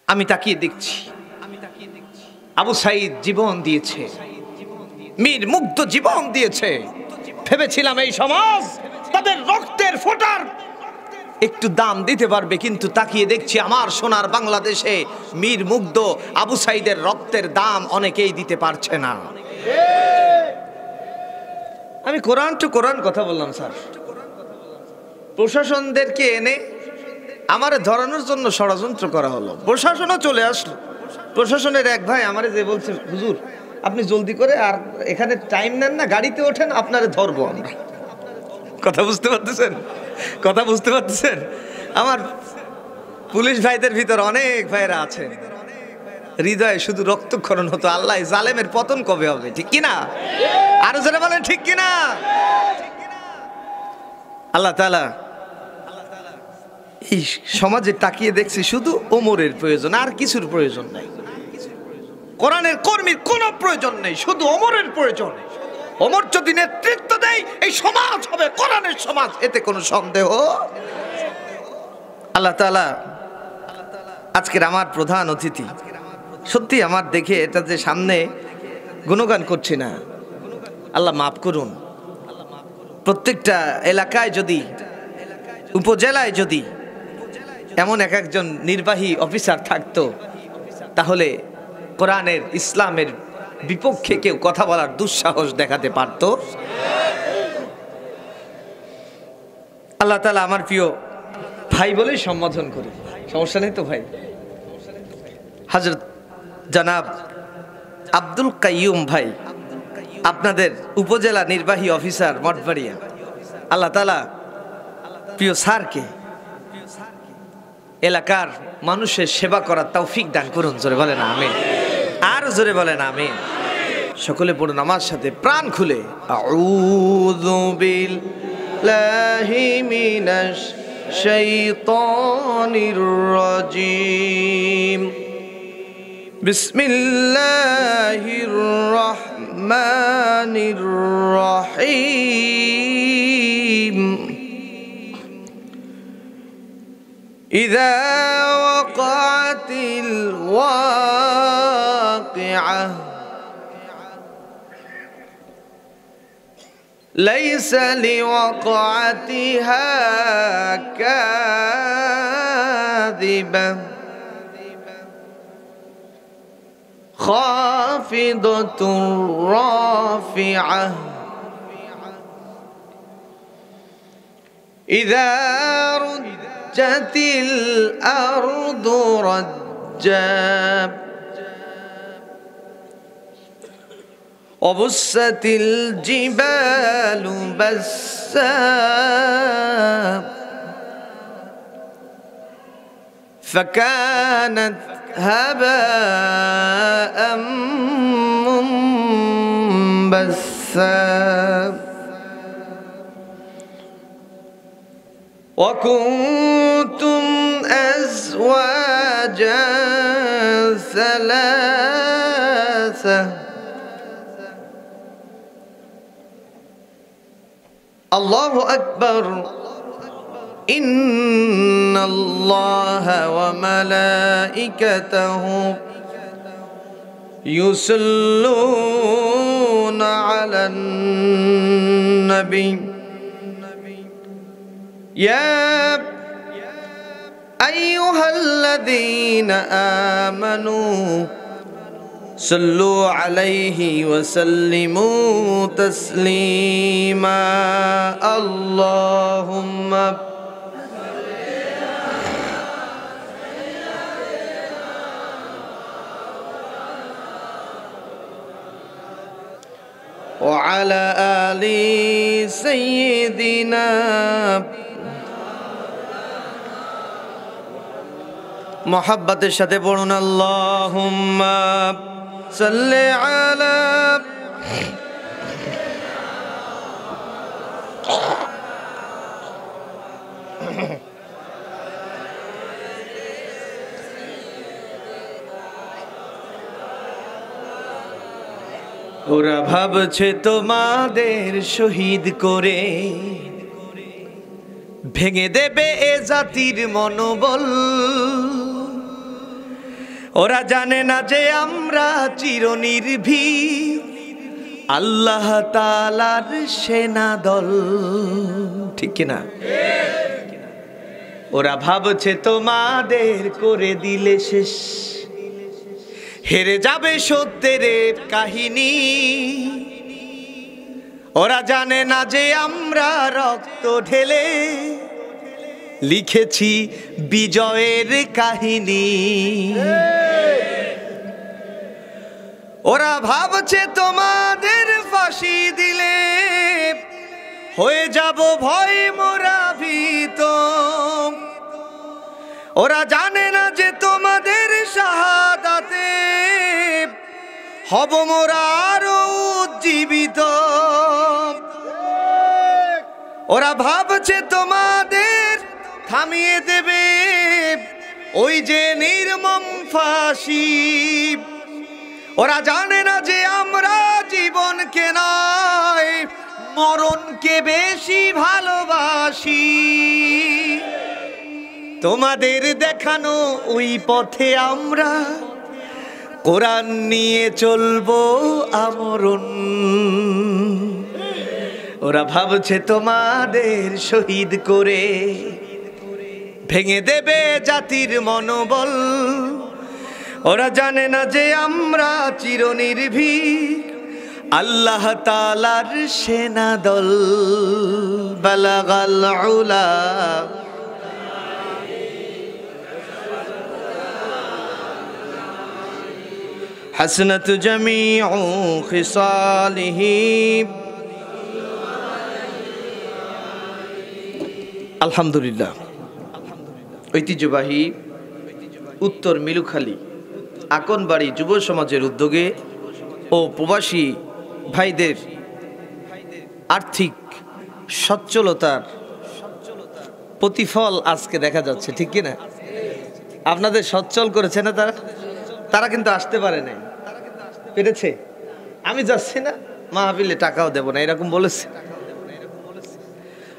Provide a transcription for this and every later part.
আমি তাকিয়ে দেখছি আবু সাঈদ জীবন দিয়েছে, মীর মুগ্ধ জীবন দিয়েছে। ভেবেছিলাম এই সমাজ তাদের রক্তের ফোঁটার একটু দাম দিতে পারবে, কিন্তু তাকিয়ে দেখছি আমার সোনার বাংলাদেশে মীর মুগ্ধ আবু সাঈদের রক্তের দাম অনেকেই দিতে পারছে না। আমি কোরআন টু কোরআন কথা বললাম স্যার। প্রশাসনদেরকে এনে আমারে ধরানোর জন্য ষড়যন্ত্র করা হলো, প্রশাসনও চলে আসলো। প্রশাসনের এক ভাই আমারে যে বলছে, হুজুর আপনি জলদি করে আর এখানে টাইম নেন না, গাড়িতে ওঠেন, আপনারে ধরবো আমরা। কথা বুঝতে পারতেছেন? কথা বুঝতে পারতেছেন? আমার পুলিশ ভাইদের ভিতর অনেক ভাইরা আছেন, হৃদয়ে শুধু রক্তক্ষরণ হতো, আল্লাহ জালেমের পতন কবে হবে, ঠিক কিনা? আরো যারা বলেন ঠিক কিনা? আল্লাহ তাআলা এই সমাজে তাকিয়ে দেখছি শুধু ওমরের প্রয়োজন, আর কিছুর প্রয়োজন নাই। কোরআনের কর্মীর কোনো প্রয়োজন নেই, শুধু ওমরের প্রয়োজন। ওমর যদি নেতৃত্ব দেয় এই সমাজ হবে কোরআনের সমাজ, এতে কোনো সন্দেহ। আল্লাহ তাআলা আজকের আমার প্রধান অতিথি, সত্যি আমার দেখে এটা যে সামনে গুণগান করছি না, আল্লাহ মাফ করুন। প্রত্যেকটা এলাকায় যদি, উপজেলায় যদি এমন এক একজন নির্বাহী অফিসার থাকতো, তাহলে কোরআনের ইসলামের বিপক্ষে কেউ কথা বলার দুঃসাহস দেখাতে পারত। আল্লাহ তাআলা আমার প্রিয় ভাই বলেই সম্বোধন করি, সমস্যা নেই তো ভাই, হযরত জনাব আব্দুল কাইয়ুম ভাই, আপনাদের উপজেলা নির্বাহী অফিসার মঠবাড়িয়া। আল্লাহ তাআলা প্রিয় স্যারকে এলাকার মানুষের সেবা করার তৌফিক দান করুন। জোরে বলেন আমিন, আর জোরে বলেন আমিন। সকলে পড়ুন আমার সাথে প্রাণ খুলে, আউযু বিল্লাহি মিনাশ শাইতানির রাজিম, বিসমিল্লাহির রহমানির রহিম। إذا وقعت الواقعة ليس لوقعتها كاذبة خافضة رافعة إذا رجت الأرض رجا وبست الجبال بسا فكانت هباء منبثا وكنتم أزواجا ثلاثة الله أكبر إن الله وملائكته يصلون على النبي يا أيها الذين آمنوا صلوا عليه وسلموا تسليما اللهم وعلى آل سيدنا محبت সাথে পড়ুন আল্লাহুম্মা সাল্লি আলা ওরা ভাবছে তোমাদের শহীদ করে ভেঙে দেবে এ জাতির মনোবল ওরা জানে না যে আমরা চিরনির্ভীক আল্লাহ তাআলার সেনা দল, ঠিক কিনা? ওরা ভাবছে তোমাদের করে দিলে শেষ, হেরে যাবে সত্যের কাহিনী। ওরা জানে না যে আমরা রক্ত ঢেলে লিখেছি বিজয়ের কাহিনী। ওরা ভাবছে তোমাদের ফাঁসি দিলে হয়ে যাব ভয় মোরা ভীত। ওরা জানে না যে তোমাদের শাহাদাতে হব মোরা আরো উজ্জীবিত। ওরা ভাবছে তোমাদের থামিয়ে দেবে ওই যে নির্মম ফাঁসি। ওরা জানে না যে আমরা জীবনকে নয় মরণকে বেশি ভালোবাসি। তোমাদের দেখানো ওই পথে আমরা কোরআন নিয়ে চলবো আমরণ। ওরা ভাবছে তোমাদের শহীদ করে ভেঙে দেবে জাতির মনোবল। ওরা জানে না যে আমরা চিরনির্ভীক আল্লাহ তাআলার সেনা দল। বালাগাল উলা হাসনাত জামিউ খিসালিহি। আলহামদুলিল্লাহ, ঐতিহ্যবাহী উত্তর মিলুখালী আকনবাড়ি যুব সমাজের উদ্যোগে ও প্রবাসী ভাইদের আর্থিক সচ্ছলতার প্রতিফল আজকে দেখা যাচ্ছে, ঠিক কিনা? আপনাদের সচ্ছল করেছে না তারা? তারা কিন্তু আসতে পারে নাই, পেরেছে। আমি যাচ্ছি না, মাহফিলে টাকাও দেব না, এরকম বলেছে।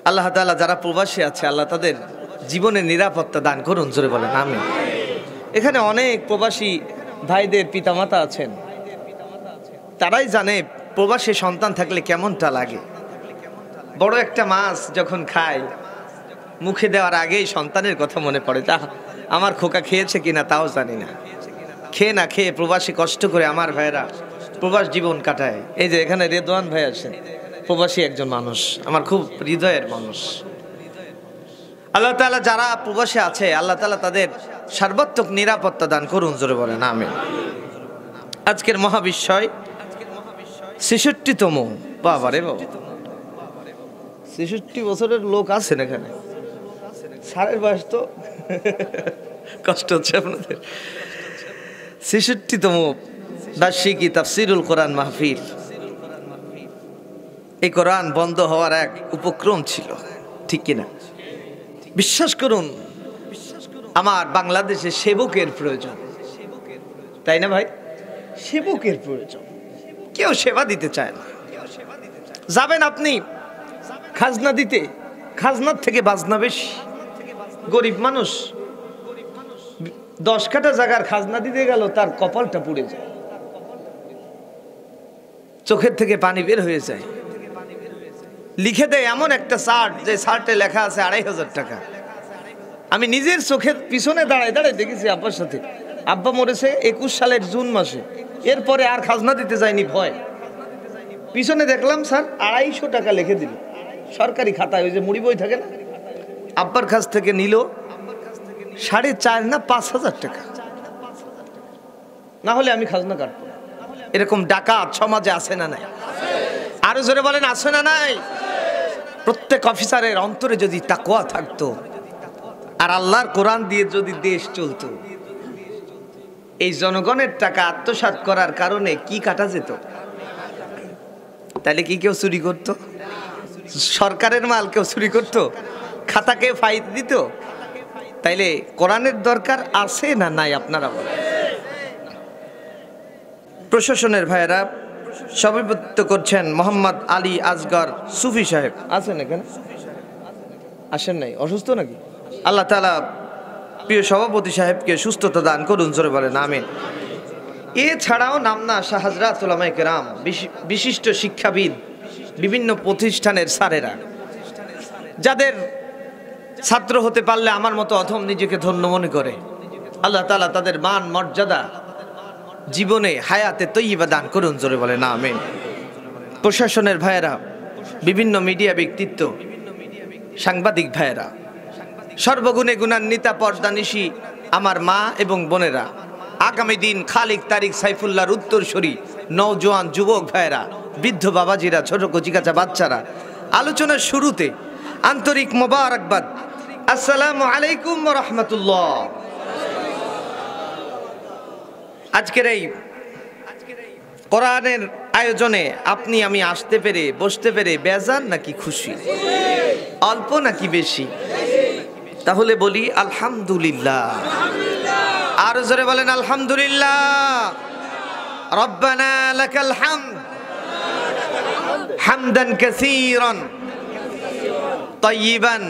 আল্লাহ তাআলা যারা প্রবাসী আছে আল্লাহ তাদের জীবনের নিরাপত্তা দান করুন, জোরে বলেন আমিন। এখানে অনেক প্রবাসী ভাইদের পিতামাতা আছেন, তারাই জানে প্রবাসী সন্তান থাকলে কেমনটা লাগে। বড় একটা মাছ যখন খায় মুখে দেওয়ার আগেই সন্তানের কথা মনে পড়ে, তা আমার খোকা খেয়েছে কিনা তাও জানি না। খেয়ে না খেয়ে প্রবাসী কষ্ট করে আমার ভাইয়েরা প্রবাস জীবন কাটায়। এই যে এখানে রেদওয়ান ভাই আছেন, প্রবাসী একজন মানুষ, আমার খুব হৃদয়ের মানুষ। আল্লাহ তাআলা যারা প্রবাসী আছে আল্লাহ তাআলা তাদের সর্বাত্মক নিরাপত্তা দান করুন, জোরে বলেন আমিন। আজকের মহাবিশ্বয় ৬৬তম, বাবা রে বাবা, ৬৬ বছরের লোক আছেন এখানে। সারের বয়স তো কষ্ট হচ্ছে আপনাদের। ৬৬তম বার্ষিকী তাফসিরুল কোরআন মাহফিল। এই কোরআন বন্ধ হওয়ার এক উপক্রম ছিল, ঠিক কিনা? বিশ্বাস করুন, আমার বাংলাদেশে সেবকের প্রয়োজন, তাই না ভাই? সেবকের প্রয়োজন। কেউ সেবা দিতে চায় না। যাবেন আপনি খাজনা দিতে, খাজনার থেকে বাজনা বেশি। গরিব মানুষ 10 কাঠা জায়গার খাজনা দিতে গেল, তার কপালটা পুড়ে যায়, চোখের থেকে পানি বের হয়ে যায়। লিখে দেয় এমন একটা চার্ট, যে চার্টে লেখা আছে ২৫০০ টাকা। আমি নিজের চোখের পিছনে দাঁড়ায় দাঁড়ায় দেখেছি আব্বার সাথে। আব্বা মরেছে ২১ সালের জুন মাসে, এরপরে আর খাজনা দিতে যায়নি ভয়। পিছনে দেখলাম স্যার ২৫০ টাকা লিখে দিল সরকারি খাতায়, ওই যে মুড়ি বই থাকে না, আব্বার কাছ থেকে নিল ৪.৫ না ৫,০০০ টাকা। না হলে আমি খাজনা কাটবো। এরকম ডাকাত সমাজে আছে না নাই? আরো জোরে বলেন, আছে না নাই? প্রত্যেক অফিসারের অন্তরে যদি তাকওয়া থাকতো আর আল্লাহর কোরআন দিয়ে যদি দেশ চলতো, এই জনগণের টাকা আত্মসাৎ করার কারণে কি কাটা যেত? তাহলে কি কেউ চুরি করতো? সরকারের মাল কেউ চুরি করতো? খাতাকে ফাইল দিত? তাইলে কোরআনের দরকার আছে না নাই? আপনারা বলেন। প্রশাসনের ভাইয়েরা সভাপতিত্ব করছেন মোহাম্মদ আলী আসগর সুফি সাহেব। আছেন এখানে? আসেন নাই? অসুস্থ নাকি? আল্লাহ তাআলা প্রিয় সভাপতি সাহেবকে সুস্থতা দান করুন, জোরে বলেন আমিন। এছাড়াও নামনা শাহ হযরত উলামায়ে কেরাম, বিশিষ্ট শিক্ষাবিদ, বিভিন্ন প্রতিষ্ঠানের স্যারেরা, যাদের ছাত্র হতে পারলে আমার মতো অধম নিজেকে ধন্য মনে করে, আল্লাহ তাআলা তাদের মান মর্যাদা জীবনে হায়াতে তৈয়বা দান করুন, জোরে বলেন আমিন। প্রশাসনের ভাইয়েরা, বিভিন্ন মিডিয়া ব্যক্তিত্ব, সাংবাদিক ভাইয়েরা, সর্বগুণে গুণান্বিতা পর্দানিশী আমার মা এবং বোনেরা, আগামী দিন খালিক তারিক সাইফুল্লাহর উত্তরসূরি নওজোয়ান যুবক ভাইয়েরা, বৃদ্ধ বাবাজিরা, ছোট কচিকাচা বাচ্চারা, আলোচনার শুরুতে আন্তরিক মোবারকবাদ, আসসালামু আলাইকুম ওয়া রাহমাতুল্লাহ। আজকের এই কোরআনের আয়োজনে আপনি আমি আসতে পেরে, বসতে পেরে বেজার নাকি খুশি? অল্প নাকি বেশি? তাহলে বলি আলহামদুলিল্লাহ। আর জোরে বলেন আলহামদুলিল্লাহ। রব্বানা লাকাল হামদ হামদান কাসীরান তাইয়িবান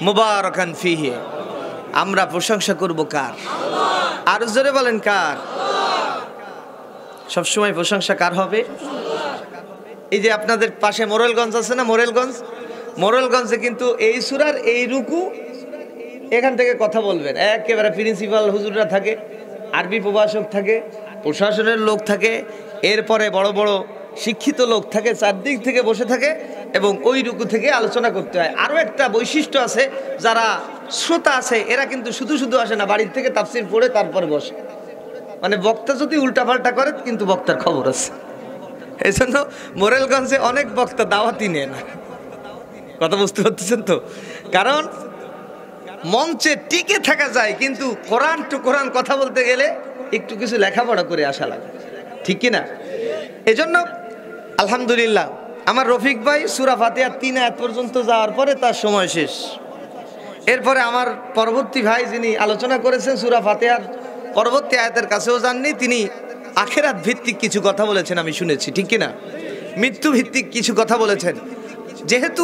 মুবারাকান ফীহি। আমরা প্রশংসা করব কার? আর জোরে বলেন কার? সবসময় প্রশংসা কার হবে? এই যে আপনাদের পাশে মোরেলগঞ্জ আছে না, মোরেলগঞ্জে কিন্তু এই সূরার এই রুকু এখান থেকে কথা বলবেন, একেবারে প্রিন্সিপাল হুজুররা থাকে, আরবি প্রভাষক থাকে, প্রশাসনের লোক থাকে, এরপরে বড় বড় শিক্ষিত লোক থাকে, চারদিক থেকে বসে থাকে এবং ওই রুকু থেকে আলোচনা করতে হয়। আরও একটা বৈশিষ্ট্য আছে, যারা শ্রোতা আছে এরা কিন্তু শুধু শুধু আসে না, বাড়ির থেকে তাফসির পড়ে তারপরে বসে। মানে বক্তা যদি উল্টাপাল্টা করে কিন্তু বক্তার খবর আছে। এই জন্য মোরেলগঞ্জে অনেক বক্তা দাওয়াতি নেয় না। কথা বুঝতে পারতেছেন তো? কারণ মঞ্চে টিকে থাকা যায়, কিন্তু কোরআন টু কোরআন কথা বলতে গেলে একটু কিছু লেখাপড়া করে আসা লাগে, ঠিক কিনা? এজন্য আলহামদুলিল্লাহ আমার রফিক ভাই সূরা ফাতিহা 3 আয়াত পর্যন্ত যাওয়ার পরে তার সময় শেষ। এরপরে আমার পরবর্তী ভাই যিনি আলোচনা করেছেন সূরা ফাতিহার পরবর্তী আয়াতের কাছেও যাননি, তিনি আখিরাত ভিত্তিক কিছু কথা বলেছেন, আমি শুনেছি, ঠিক কিনা? মৃত্যু ভিত্তিক কিছু কথা বলেছেন। যেহেতু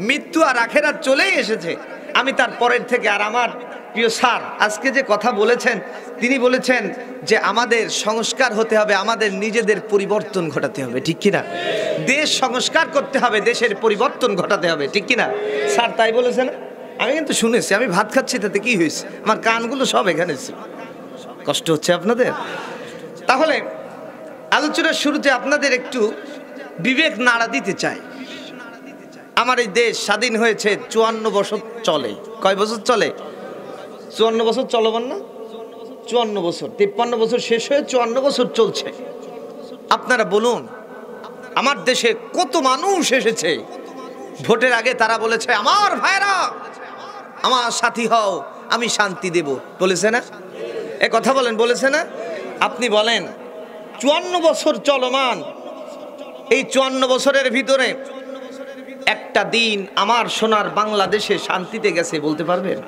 মৃত্যু আর আখিরাত চলেই এসেছে, আমি তার পরের থেকে, আর আমার প্রিয় স্যার আজকে যে কথা বলেছেন, তিনি বলেছেন যে আমাদের সংস্কার হতে হবে, আমাদের নিজেদের পরিবর্তন ঘটাতে হবে, ঠিক কিনা? দেশ সংস্কার করতে হবে, দেশের পরিবর্তন ঘটাতে হবে, ঠিক কিনা? স্যার তাই বলেছেন। আমি কিন্তু শুনেছি, আমি ভাত খাচ্ছি, তাতে কি হয়েছে? আমার কানগুলো সব এখানে ছিল। কষ্ট হচ্ছে আপনাদের? তাহলে আলোচনার শুরুতে আপনাদের একটু বিবেক নাড়া দিতে চাই। আমার এই দেশ স্বাধীন হয়েছে 54 বছর চলে। কয় বছর চলে? 54 বছর চলমান না? 54 বছর, 53 বছর শেষ হয়ে 54 বছর চলছে। আপনারা বলুন, আমার দেশে কত মানুষ এসেছে ভোটের আগে, তারা বলেছে আমার ভাইরা আমার সাথী হও, আমি শান্তি দেব, বলেছে না? এ কথা বলেন, বলেছে না? আপনি বলেন 54 বছর চলমান, এই 54 বছরের ভিতরে একটা দিন আমার সোনার বাংলাদেশে শান্তিতে গেছে বলতে পারবেন?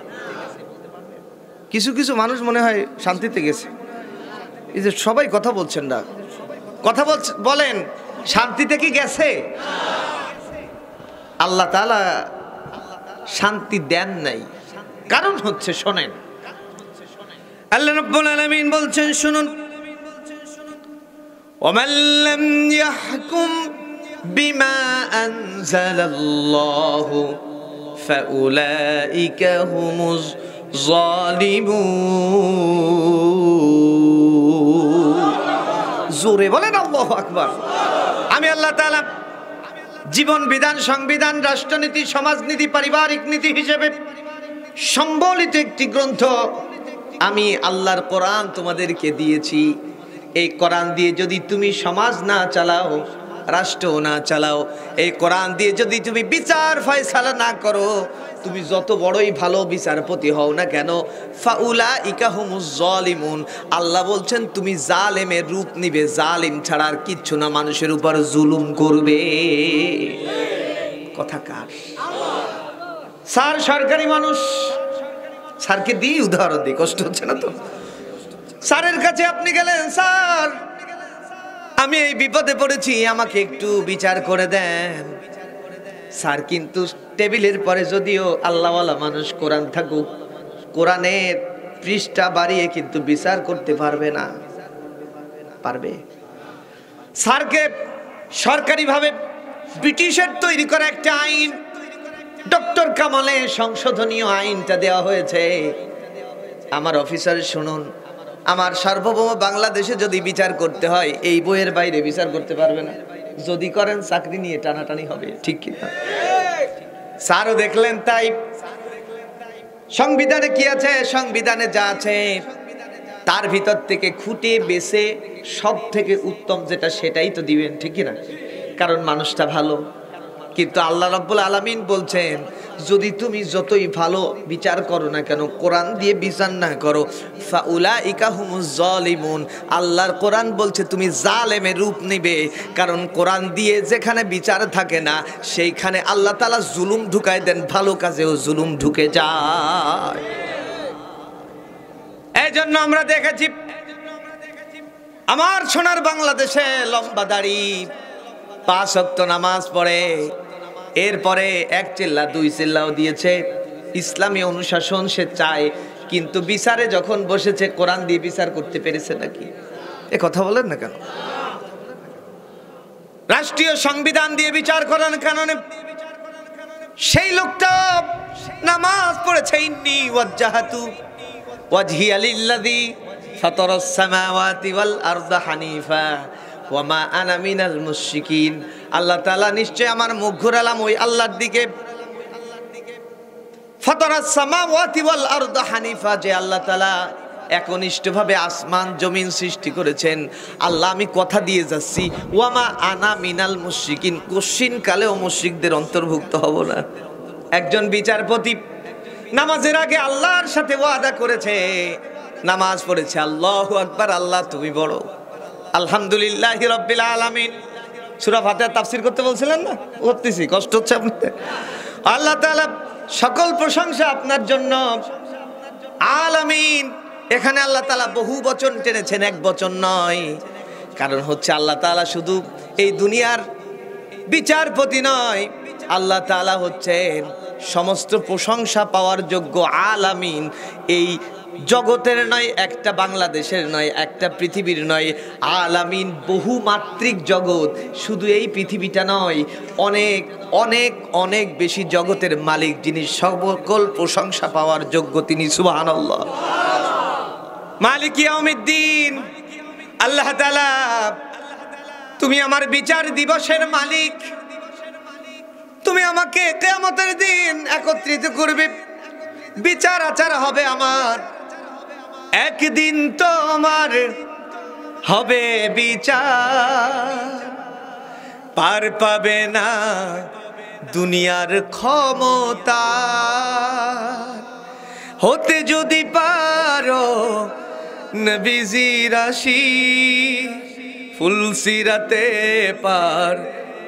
কিছু কিছু মানুষ মনে হয় শান্তিতে গেছে। এই যে সবাই কথা বলছেন না, কথা বলেন, শান্তিতে কি গেছে? আল্লাহ তাআলা শান্তি দেন নাই। কারণ হচ্ছে, শোনেন, আল্লাহ রাব্বুল আলামিন বলছেন, শুনুন, ওয়ামান লাম ইয়াহকুম বিমা আনজালাল্লাহু ফাউলাইকা হুমুজ জালিমুন। জোরে বলেন আল্লাহু আকবার। আমি আল্লাহ তাআলা জীবন বিধান, সংবিধান, রাষ্ট্রনীতি, সমাজনীতি, পারিবারিক নীতি হিসেবে সম্বলিত একটি গ্রন্থ আমি আল্লাহর কোরআন তোমাদেরকে দিয়েছি। এই কোরআন দিয়ে যদি তুমি সমাজ না চালাও, রাষ্ট্র না চালাও, এই কোরআন দিয়ে যদি তুমি বিচার ফয়সালা না করো, তুমি যত বড়ই ভালো বিচারপতি হও না কেন, ফাউলাইকা হুমুজ জালিমুন, আল্লাহ বলছেন তুমি জালেমের রূপ নিবে, জালিম ছাড়া আর কিচ্ছু না, মানুষের উপর জুলুম করবে। কথা কার? স্যার সরকারি মানুষ, স্যারকে দিই উদাহরণ দিই, কষ্ট হচ্ছে না তো? স্যারের কাছে আপনি গেলেন, স্যার আমি এই বিপদে পড়েছি, আমাকে একটু বিচার করে দেন। স্যার কিন্তু টেবিলের পরে যদিও আল্লাহওয়ালা মানুষ, কোরআন থাকুক, কোরআনের পৃষ্ঠা বাড়িয়ে কিন্তু বিচার করতে পারবে না। পারবে? স্যারকে সরকারিভাবে ব্রিটিশের তৈরি করা একটা আইন, ডক্টর কামালে সংশোধনীয় আইনটা দেওয়া হয়েছে। আমার অফিসার শুনুন, আমার সার্বভৌম বাংলাদেশে যদি বিচার করতে হয় এই বইয়ের বাইরে বিচার করতে পারবে না। যদি করেন চাকরি নিয়ে টানাটানি হবে, ঠিক কিনা? স্যারও দেখলেন তাই। সংবিধানে কি আছে? সংবিধানে যা আছে তার ভিতর থেকে খুঁটে বেছে সব থেকে উত্তম যেটা সেটাই তো দিবেন, ঠিক কিনা? কারণ মানুষটা ভালো। কিন্তু আল্লাহ রাব্বুল আলামিন বলছেন, যদি তুমি যতই ভালো বিচার করো না কেন, কোরআন দিয়ে বিচার না করো, ফাউলাইকা হুমুজ জালিমুন, আল্লাহর কোরআন বলছে তুমি জালেমের রূপ নিবে। কারণ কোরআন দিয়ে যেখানে বিচার থাকে না সেইখানে আল্লাহ তাআলা জুলুম ঢুকায় দেন, ভালো কাজেও জুলুম ঢুকে যায়। এই জন্য আমরা দেখেছি আমার সোনার বাংলাদেশে লম্বা দাড়ি, 5 ওয়াক্ত নামাজ পড়ে, এরপরে 1 চিল্লা 2 চিল্লাও দিয়েছে, ইসলামী অনুশাসন সে চায়, কিন্তু বিচারে যখন বসেছে কোরআন দিয়ে বিচার করতে পেরেছে নাকি? এ কথা বলেন না কেন? রাষ্ট্রীয় সংবিধান দিয়ে বিচার করার কারণে সেই লোকটা নামাজ পড়েছে, ইন্নী ওয়াজ্জাহাতু ওয়াজহিয়া লিল্লাযী ফাতারাস সামাওয়াতি ওয়াল আরদা হানিফা ওয়া মা আনা মিনাল মুশরিকিন। আল্লাহ তাআলা নিশ্চয় আমার মুখ ঘুরালাম ওই আল্লাহর দিকে, ফাতারাস সামাওয়াতি ওয়াল আরদা হানিফা, যে আল্লাহ তাআলা একনিষ্ঠভাবে আসমান জমিন সৃষ্টি করেছেন। আল্লাহ আমি কথা দিয়ে যাচ্ছি, ওয়া মা আনা মিনাল মুশরিকিন, কোশ্চিন কালেও মুশরিকদের অন্তর্ভুক্ত হব না। একজন বিচারপতি নামাজের আগে আল্লাহর সাথে ওয়াদা করেছে, নামাজ পড়েছে, আল্লাহু আকবার, আল্লাহ তুমি বড়, আলহামদুলিল্লাহি রাব্বিল আলামিন। সূরা ফাতিহা তাফসীর করতে বলছিলেন না? করতেছি, কষ্ট হচ্ছে আপনাদের? আল্লাহ তাআলা সকল প্রশংসা আপনার জন্য, আলামিন। এখানে আল্লাহ তাআলা বহু বচন টেনেছেন, এক বচন নয়। কারণ হচ্ছে আল্লাহ তাআলা শুধু এই দুনিয়ার বিচারপতি নয়, আল্লাহ তাআলা হচ্ছেন সমস্ত প্রশংসা পাওয়ার যোগ্য আলামিন। এই জগতের নয়, একটা বাংলাদেশের নয়, একটা পৃথিবীর নয়, আলামিন বহুমাত্রিক জগৎ। শুধু এই পৃথিবীটা নয়, অনেক অনেক অনেক বেশি জগতের মালিক, যিনি সকল প্রশংসা পাওয়ার যোগ্য, তিনি সুবহানাল্লাহ। মালিক ইয়াউমিদ্দিন, আল্লাহ তাআলা তুমি আমার বিচার দিবসের মালিক, তুমি আমাকে কিয়ামতের দিন একত্রিত করবে, বিচার আচার হবে আমার, একদিন তোমার হবে বিচার, পার পাবে না দুনিয়ার ক্ষমতা, হতে যদি পারো নবীজি রাশি, ফুলসিরাতে পার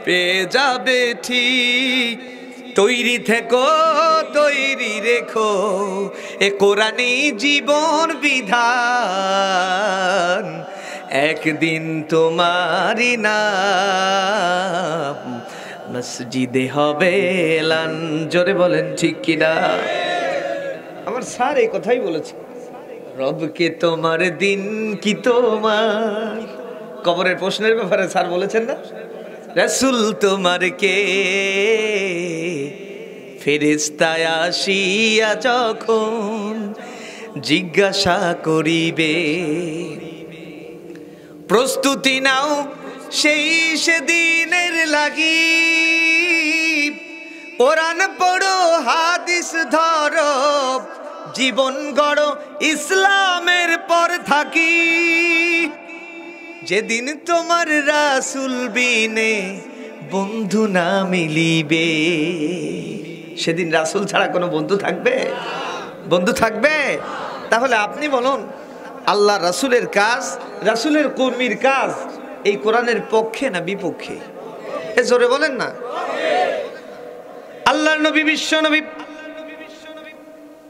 পেয়ে যাবে ঠিক। তৈরি থেকো, তৈরি রেখো, এ কোরআনী জীবন বিধান, একদিন তোমারই নাম মসজিদে হবে এলান। জোরে বলেন ঠিক কিনা? আমার স্যার এই কথাই বলেছে, রবকে তোমার দিন কি তোমার। কবরের প্রশ্নের ব্যাপারে স্যার বলেছেন না, রাসূল তোমার কে, ফেরেশতায় আসিয়া যখন জিজ্ঞাসা করিবে, প্রস্তুতি নাও সেই সেদিনের লাগি, কোরআন পড়ো, হাদিস ধরো, জীবন গড়ো ইসলামের পর থাকি, যেদিন তোমার রাসূল বিনে বন্ধু না মিলিবে। সেদিন রাসূল ছাড়া কোনো বন্ধু থাকবে? বন্ধু থাকবে? তাহলে আপনি বলুন, আল্লাহ রাসূলের কাজ, রাসূলের কর্মীর কাজ এই কোরআনের পক্ষে না বিপক্ষে? এ জোরে বলেন না। আল্লাহর নবী, বিশ্ব নবী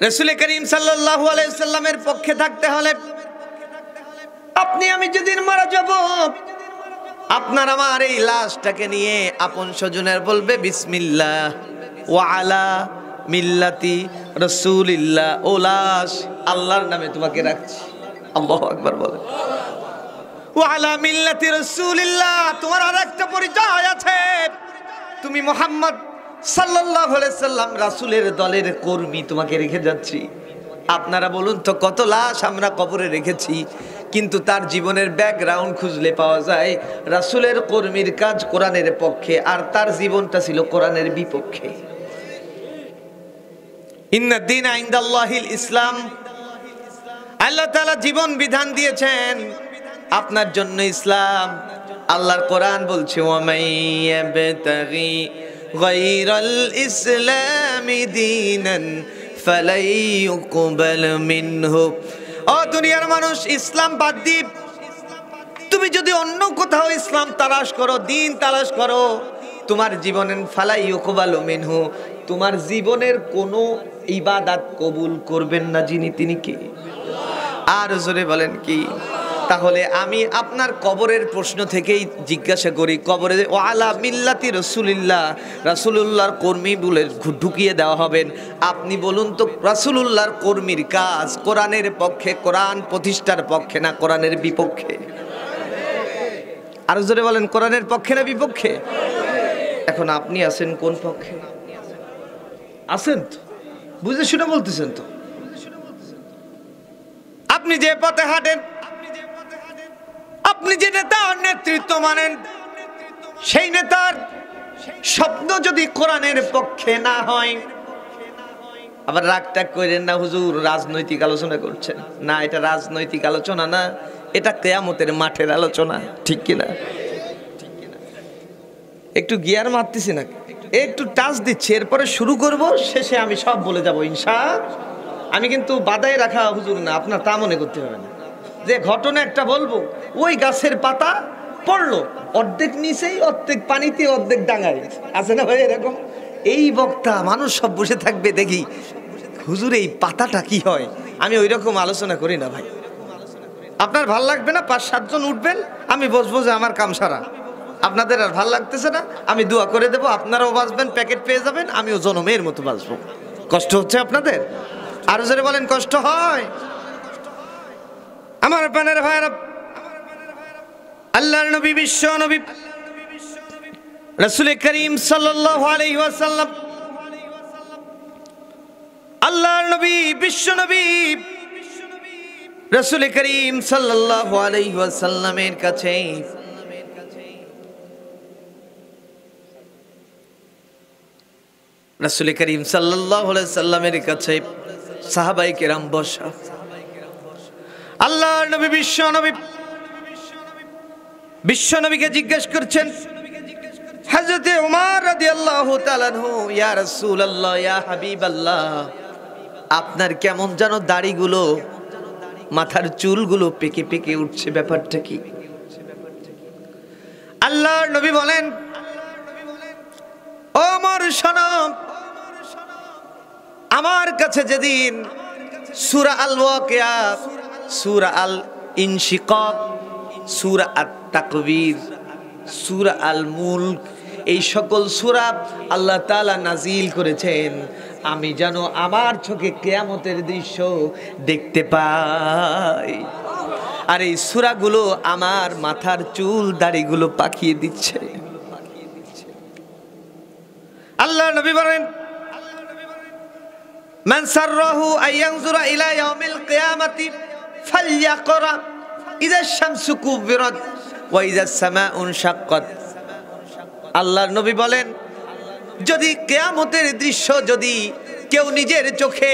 রাসূল করিম সাল্লাল্লাহু আলাইহি ওয়াসাল্লামের পক্ষে থাকতে হলে আপনি আমি যেদিন মারা যাব, আপনার আমার এই লাশটাকে নিয়ে আপন স্বজনের বলবে বিসমিল্লাহ ওয়া আলা মিল্লাতি রাসূলিল্লাহ, ও লাশ আল্লাহর নামে তোমাকে রাখছি। আল্লাহু আকবার বলেন। ওয়া আলা মিল্লাতি রাসূলিল্লাহ, তোমার আরেকটা পরিচয় আছে, তুমি মুহাম্মদ সাল্লাল্লাহু আলাইহি সাল্লাম রাসূলের দলের কর্মী, তোমাকে রেখে যাচ্ছি। আপনারা বলুন তো, কত লাশ আমরা কবরে রেখেছি, কিন্তু তার জীবনের ব্যাকগ্রাউন্ড খুঁজলে পাওয়া যায় রাসূলের কর্মীর কাজ কোরআনের পক্ষে, আর তার জীবনটা ছিল কোরআনের বিপক্ষে। ইন্নাদ দীনা ইনদাল্লাহিল ইসলাম, আল্লাহ তাআলা জীবন বিধান দিয়েছেন আপনার জন্য ইসলাম। আল্লাহর কোরআন বলছে, ওয়া মাইয়াবতাগি গায়রাল ইসলামি দীনান ফালাই ইউকবাল মিনহু। ও দুনিয়ার মানুষ, ইসলাম বাদ দিয়ে তুমি যদি অন্য কোথাও ইসলাম তালাশ করো, দিন তালাশ করো, তোমার জীবনের ফালাই ইউকবাল মিনহু, তোমার জীবনের কোনো ইবাদত কবুল করবেন না যিনি, তিনি কে? আর জোরে বলেন কি? তাহলে আমি আপনার কবরের প্রশ্ন থেকেই জিজ্ঞাসা করি, কবরে ওয়ালা মিল্লাতি রাসূলিল্লাহ, রাসূলুল্লাহর কর্মী বলে ঢুকিয়ে দেওয়া হবেন। আপনি বলুন তো, রাসূলুল্লাহর কর্মীর কাজ কোরআনের পক্ষে, কোরআন প্রতিষ্ঠার পক্ষে না কোরআনের বিপক্ষে? আর জোরে বলেন, কোরআনের পক্ষে না বিপক্ষে? এখন আপনি আছেন কোন পক্ষে? আছেন তো? বুঝে শুনে বলতেছেন তো? আপনি যে পথে হাঁটেন, আপনি যে নেতার নেতৃত্ব মানেন, সেই নেতার শব্দ যদি কোরআনের পক্ষে না হয়, আবার রাগটাগ করেন না, হুজুর রাজনৈতিক আলোচনা করছেন। না, এটা রাজনৈতিক আলোচনা না, এটা কিয়ামতের মাঠের আলোচনা, ঠিক কিনা? একটু গিয়ার মারতেছি না, একটু টাচ দিচ্ছি, এরপরে শুরু করব, শেষে আমি সব বলে যাব ইনশাআল্লাহ। আমি কিন্তু বাদায় রাখা হুজুর না, আপনার তা মনে করতে হবে না। যে ঘটনা একটা বলবো, ওই গাছের পাতা পড়লো অর্ধেক নিচেই, অর্ধেক পানিতে, অর্ধেক ডাঙায়, আছে না ভাই এরকম? এই বক্তা মানুষ সব বসে থাকবে, দেখি হুজুর এই পাতাটা কি হয়। আমি ওই রকম আলোচনা করি না ভাই, আপনার ভাল লাগবে না, 5-7 জন উঠবেন, আমি বসবো যে আমার কাম সারা। আপনাদের আর ভাল লাগতেছে না, আমি দোয়া করে দেবো, আপনারাও বাঁচবেন, প্যাকেট পেয়ে যাবেন, আমিও জনমের মতো বাঁচবো। কষ্ট হচ্ছে আপনাদের? আরো জোরে বলেন, কষ্ট হয়? আমার প্রাণের ভাইরা, আল্লাহর নবী, বিশ্ব নবী রাসূল করিম সাল্লাল্লাহু আলাইহি ওয়াসাল্লাম, আল্লাহর নবী, বিশ্ব নবী রাসূল করিম সাল্লাল্লাহু আলাইহি ওয়াসাল্লামের কাছে রাসূল করিম সাল্লাল্লাহু আলাইহি ওয়াসাল্লামের কাছে সাহাবায়ে কেরাম বসা। আল্লাহর নবী, বিশ্ব নবীকে জিজ্ঞেস করছেন, হযরতে ওমর রাদিয়াল্লাহু তাআলা আনহু, ইয়া রাসূলুল্লাহ, ইয়া হাবিবাল্লাহ, আপনার কেমন যেন দাড়িগুলো, মাথার চুলগুলো পেকে পেকে উঠছে, ব্যাপারটা কি? আল্লাহর নবী বলেন, ওমর শোনো, আমার কাছে যেদিন সূরা আল ওয়াকিয়া, সূরা আল ইনশিকাক, সূরা আত-তাকবীর, সূরা আল মুলক, এই সকল সূরা আল্লাহ তাআলা নাজিল করেছেন, আমি যেন আমার চোখে কিয়ামতের দৃশ্য দেখতে পাই। আর এই সূরাগুলো আমার মাথার চুল দাড়িগুলো পাকিয়ে দিচ্ছে। আল্লাহ নবী বলেন, মান সাররাহু আয়ানজুরা ইলা ইয়াউমিল কিয়ামাতি ফালইয়াকরা ইযা শামসু কুবিরাত ওয়া ইযা সামাউ শাক্কাত। আল্লাহর নবী বলেন, যদি কিয়ামতের দৃশ্য যদি কেউ নিজের চোখে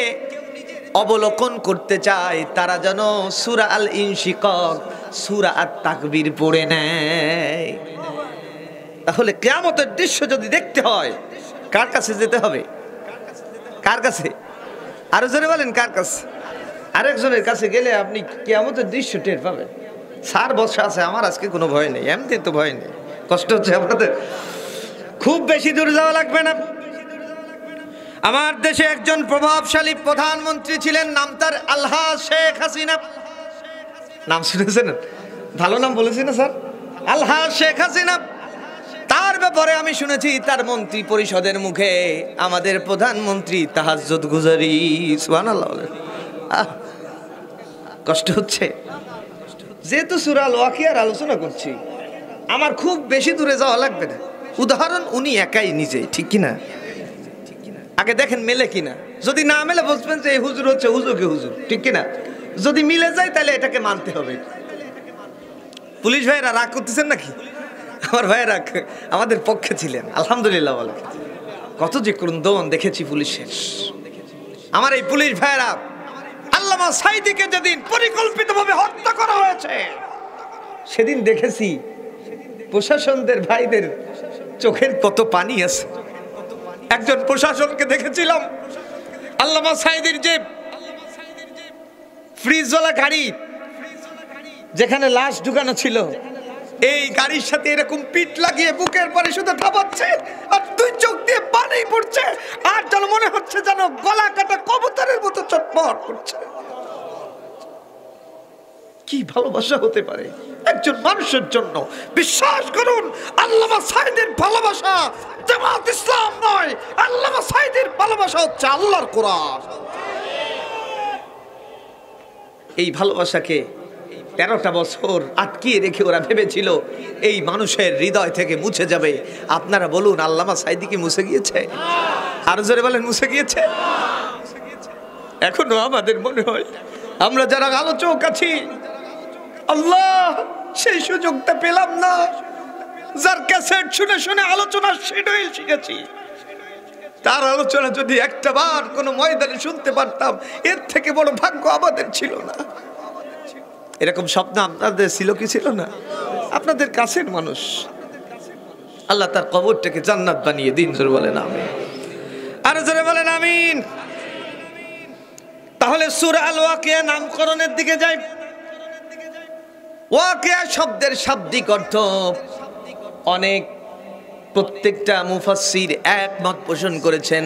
অবলোকন করতে চায়, তারা যেন সূরা আল ইনশিকাক, সূরা আত-তাকবীর পড়ে নেয়। তাহলে কিয়ামতের দৃশ্য যদি দেখতে হয়, কার কাছে যেতে হবে? কার কাছে? আরো জোরে বলেন, কার কাছে? আরেকজনের কাছে গেলে আপনি কিয়ামতের দৃশ্য টের পাবেন। স্যার বসা আছে, আমার আজকে কোনো ভয় নেই, এমনি তো ভয় নেই। কষ্ট হচ্ছে আপনাদের? খুব বেশি দূর যাওয়া লাগবে না। আমার দেশে একজন প্রভাবশালী প্রধানমন্ত্রী ছিলেন, নাম তার আলহাজ শেখ হাসিনা। নাম শুনেছেন? ভালো নাম বলেছি না স্যার? আলহাজ শেখ হাসিনা। তার ব্যাপারে আমি শুনেছি তার মন্ত্রী পরিষদের মুখে আমাদের প্রধানমন্ত্রী তাহাজ্জুদ গুজারি। সুবহানাল্লাহ। কষ্ট হচ্ছে যেহেতু সূরা আল ওয়াকিয়ার আলোচনা করছি, আমার খুব বেশি দূরে যাওয়া লাগবে না। উদাহরণ উনি একাই নিজে, ঠিক কিনা? আগে দেখেন মেলে কিনা। যদি না মেলে বুঝবেন যে এই হুজুর হচ্ছে হুজুরকে হুজুর, ঠিক কিনা? যদি মিলে যায় তাহলে এটাকে মানতে হবে। পুলিশ ভাইরা রাগ করতেছেন নাকি? আমার ভাইরা আমাদের পক্ষে ছিলেন, আলহামদুলিল্লাহ। বলে কত যে ক্রন্দন দেখেছি পুলিশের। আমার এই পুলিশ ভাইরা আল্লামা সাঈদীকে যেদিন পরিকল্পিতভাবে হত্যা করা হয়েছে, সেদিন দেখেছি প্রশাসনদের ভাইদের চোখের কত পানি আছে। একজন প্রশাসনকে দেখেছিলাম আল্লামা সাঈদীর যে ফ্রিজওয়ালা গাড়ি যেখানে লাশ ঢুকানো ছিল, এই গাড়ির সাথে এরকম পিঠ লাগিয়ে বুকের পরে শুধু থাপাচ্ছে আর দুই চোখ দিয়ে পানি পড়ছে, আর যেন মনে হচ্ছে যেন গলা কাটা কবুতরের মতো চটপট করছে। কি ভালোবাসা হতে পারে একজন মানুষের জন্য! বিশ্বাস করুন, আল্লামা সাঈদীর ভালোবাসা জামাত ইসলাম নয়, আল্লামা সাঈদীর ভালোবাসা হচ্ছে আল্লাহর কোরআন। এই ভালোবাসাকে 13টা বছর আটকিয়ে রেখে ওরা ভেবেছিল এই মানুষের হৃদয় থেকে মুছে যাবে। আপনারা বলুন, আল্লামা সাঈদী কি মুছে গিয়েছে? আরো জোরে বলেন, মুছে গিয়েছে? এখনো আমাদের মনে হয় আমরা যারা আলোচক আছি, আল্লাহ সেই সুযোগটা পেলাম না। যার ক্যাসেট শুনে শুনে আলোচনা শিডিউল শিখেছি, তার আলোচনা যদি একটা বার কোনো ময়দানে শুনতে পারতাম, এর থেকে বড় ভাগ্য আমাদের ছিল না। এরকম স্বপ্ন আপনাদের ছিল কি ছিল না? আপনাদের কাছের মানুষ, আল্লাহ তার কবরটাকে জান্নাত বানিয়ে দিন। জোরে বলেন আমিন। আর জোরে বলেন আমিন। তাহলে সূরা আল ওয়াকিয়া নামকরণের দিকে যাই। ওয়াকিয়া শব্দের শাব্দিক অর্থ অনেক, প্রত্যেকটা মুফাসসির একমত পোষণ করেছেন।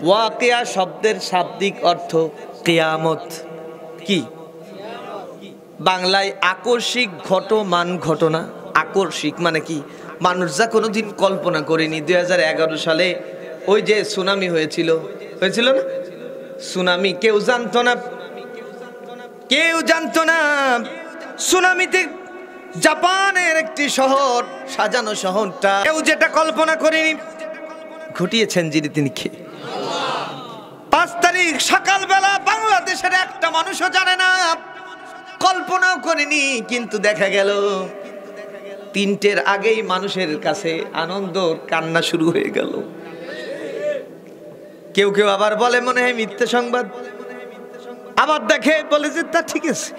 ওয়াকিয়া শব্দের শাব্দিক অর্থ কিয়ামত। কি? বাংলায় আকস্মিক ঘটমান, ঘটনা। আকস্মিক মানে কি? মানুষ যা কোনোদিন কল্পনা করেনি। 2011 সালে ওই যে সুনামি হয়েছিল না? সুনামি কেউ জানতো না, কেউ জানতো না। সুনামিতে জাপানের একটি শহর, সাজানো শহরটা, কেউ যেটা কল্পনা করেনি ঘটিয়েছেন যিনি, তিনি কে? 5 তারিখ সকালবেলা বাংলাদেশের একটা মানুষও জানে না, কল্পনাও করেনি। কিন্তু দেখা গেল 3টের আগেই মানুষের কাছে আনন্দ কান্না শুরু হয়ে গেল। কেউ কেউ আবার বলে মনে হয় মিথ্যে সংবাদ, আবার দেখে বলে যে তা ঠিক আছে।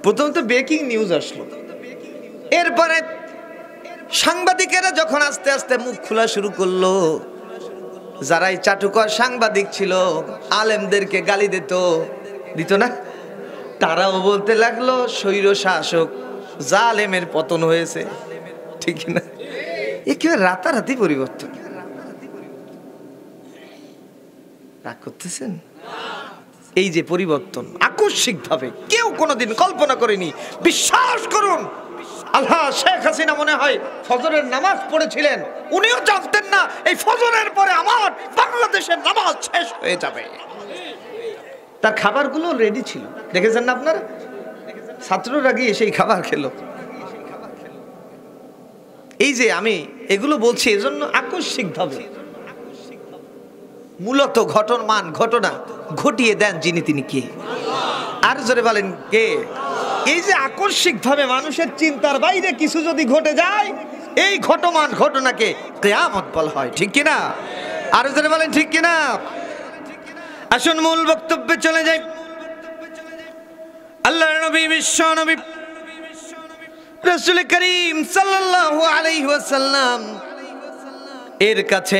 প্রথম তো ব্রেকিং নিউজ আসলো, এরপরে সাংবাদিকেরা যখন আস্তে আস্তে মুখ খোলা শুরু করলো, যারাই চাটুকর সাংবাদিক ছিল, আলেমদেরকে গালি দিত না, তারাও বলতে লাগলো স্বৈর শাসক জালেমের পতন হয়েছে, ঠিক না? একেবারে রাতারাতি পরিবর্তন। রাগ করতেছেন? এই যে পরিবর্তন আকস্মিক ভাবে কেউ কোনোদিন কল্পনা করেনি। বিশ্বাস করুন, আল্লাহ শেখ হাসিনা মনে হয় ফজরের নামাজ পড়েছিলেন, উনিও জানতেন না এই ফজরের পরে আমার বাংলাদেশের নামাজ শেষ হয়ে যাবে। তার খাবারগুলো রেডি ছিল, দেখেছেন না আপনারা? ছাত্ররা গিয়ে সেই খাবার খেলো। এই যে আমি এগুলো বলছি এজন্য আকস্মিক ভাবে, মূলত ঘটনা ঘটিয়ে দেন যিনি, তিনি কে? আর জোরে বলেন কে? এই যে আকস্মিক ভাবে মানুষের চিন্তার বাইরে কিছু যদি ঘটে যায়, এই ঘটনাকে কিয়ামত বলা হয়, ঠিক কিনা? আর জোরে বলেন ঠিক কিনা? আসুন মূল বক্তব্যে চলে যাই। আল্লাহর নবী, বিশ্ব নবী রাসূল করিম সাল্লাল্লাহু আলাইহি ওয়াসাল্লাম এর কাছে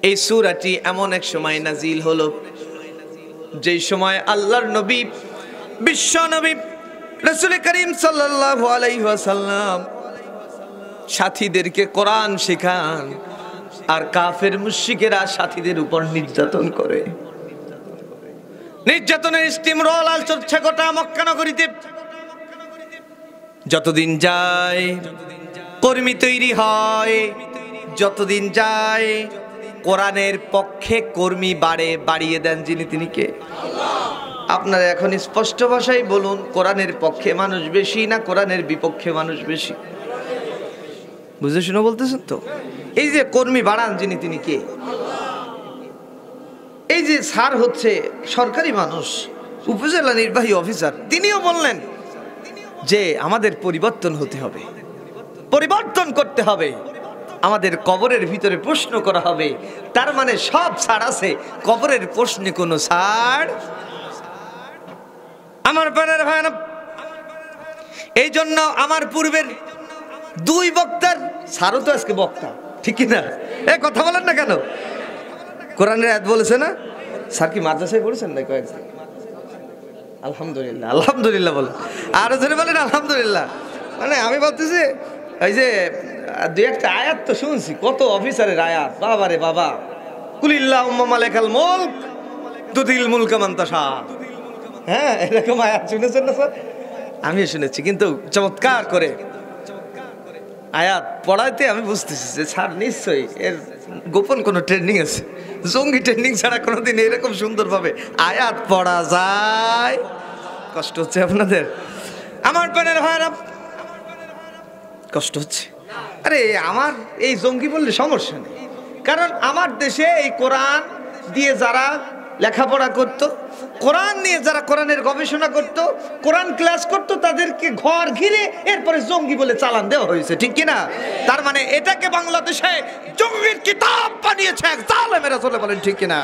এই সূরাটি এমন এক সময় নাজিল হলো, যেই সময় আল্লাহর নবী, বিশ্ব নবী রাসূল করিম সাল্লাল্লাহু আলাইহি ওয়াসাল্লাম সাথীদেরকে কোরআন শেখান, আর কাফের মুশরিকেরা সাথীদের উপর নির্যাতন করে। নির্যাতনের স্টিমরোল চলছে গোটা মক্কা নগরীতে। যতদিন যায় কর্মী তৈরি হয়, যতদিন যায় কোরআনের পক্ষে কর্মী বাড়িয়ে দেন যিনি, তিনি কে? আপনারা এখন স্পষ্ট ভাষায় বলুন, কোরআনের পক্ষে মানুষ বেশি না কোরআনের বিপক্ষে মানুষ বেশি? বুঝে শুনে বলতেছেন তো? এই যে কর্মী বাড়ান যিনি, তিনি কে? এই যে স্যার হচ্ছে সরকারি মানুষ, উপজেলা নির্বাহী অফিসার, তিনিও বললেন যে আমাদের পরিবর্তন হতে হবে, পরিবর্তন করতে হবে, আমাদের কবরের ভিতরে প্রশ্ন করা হবে। তার মানে সব ছাড় আছে, কবরের প্রশ্নে কোনো ছাড়। আমার প্রাণের ভাইরা, এই জন্য আমার পূর্বের দুই বক্তার, স্যারও তো আজকে বক্তা, ঠিক কিনা? এ কথা বলেন না কেন? কোরআনের আয়াত বলেছে না? স্যার কি মাদ্রাসায় পড়েছেন না কয়েকদিন? আলহামদুলিল্লাহ, আলহামদুলিল্লাহ বলেন, আরো জোরে বলেন আলহামদুলিল্লাহ। মানে আমি বলতেছি এই যে দুই একটা আয়াত তো শুনছি, কত অফিসারের আয়াত, বাবা রে বাবা। কুলিল্লাহুম্মা মালিকাল মুলক তুতিল মুলকা মান তাশা। হ্যাঁ, এরকম আয়াত শুনেছেন না স্যার? আমিও শুনেছি, কিন্তু চমৎকার করে আয়াত পড়াইতে আমি বুঝতেছি যে স্যার নিশ্চয়ই এর গোপন কোনো ট্রেনিং আছে। জঙ্গি ট্রেনিং ছাড়া কোনোদিন এরকম সুন্দরভাবে আয়াত পড়া যায়? কষ্ট হচ্ছে আপনাদের? আমার প্রাণের ভাইরা, কষ্ট হচ্ছে? আরে আমার এই জঙ্গি বললে সমস্যা নেই, কারণ আমার দেশে এই কোরআন দিয়ে যারা লেখাপড়া করত, কোরআন নিয়ে যারা কোরআনের গবেষণা করত, কোরআন ক্লাস করত, তাদেরকে ঘর ঘিরে এরপরে জঙ্গি বলে চালান দেওয়া হয়েছে, ঠিক কিনা? তার মানে এটাকে বাংলাদেশে জঙ্গির কিতাব বানিয়েছে এক জালেম রাসূল, বলেন ঠিক কিনা?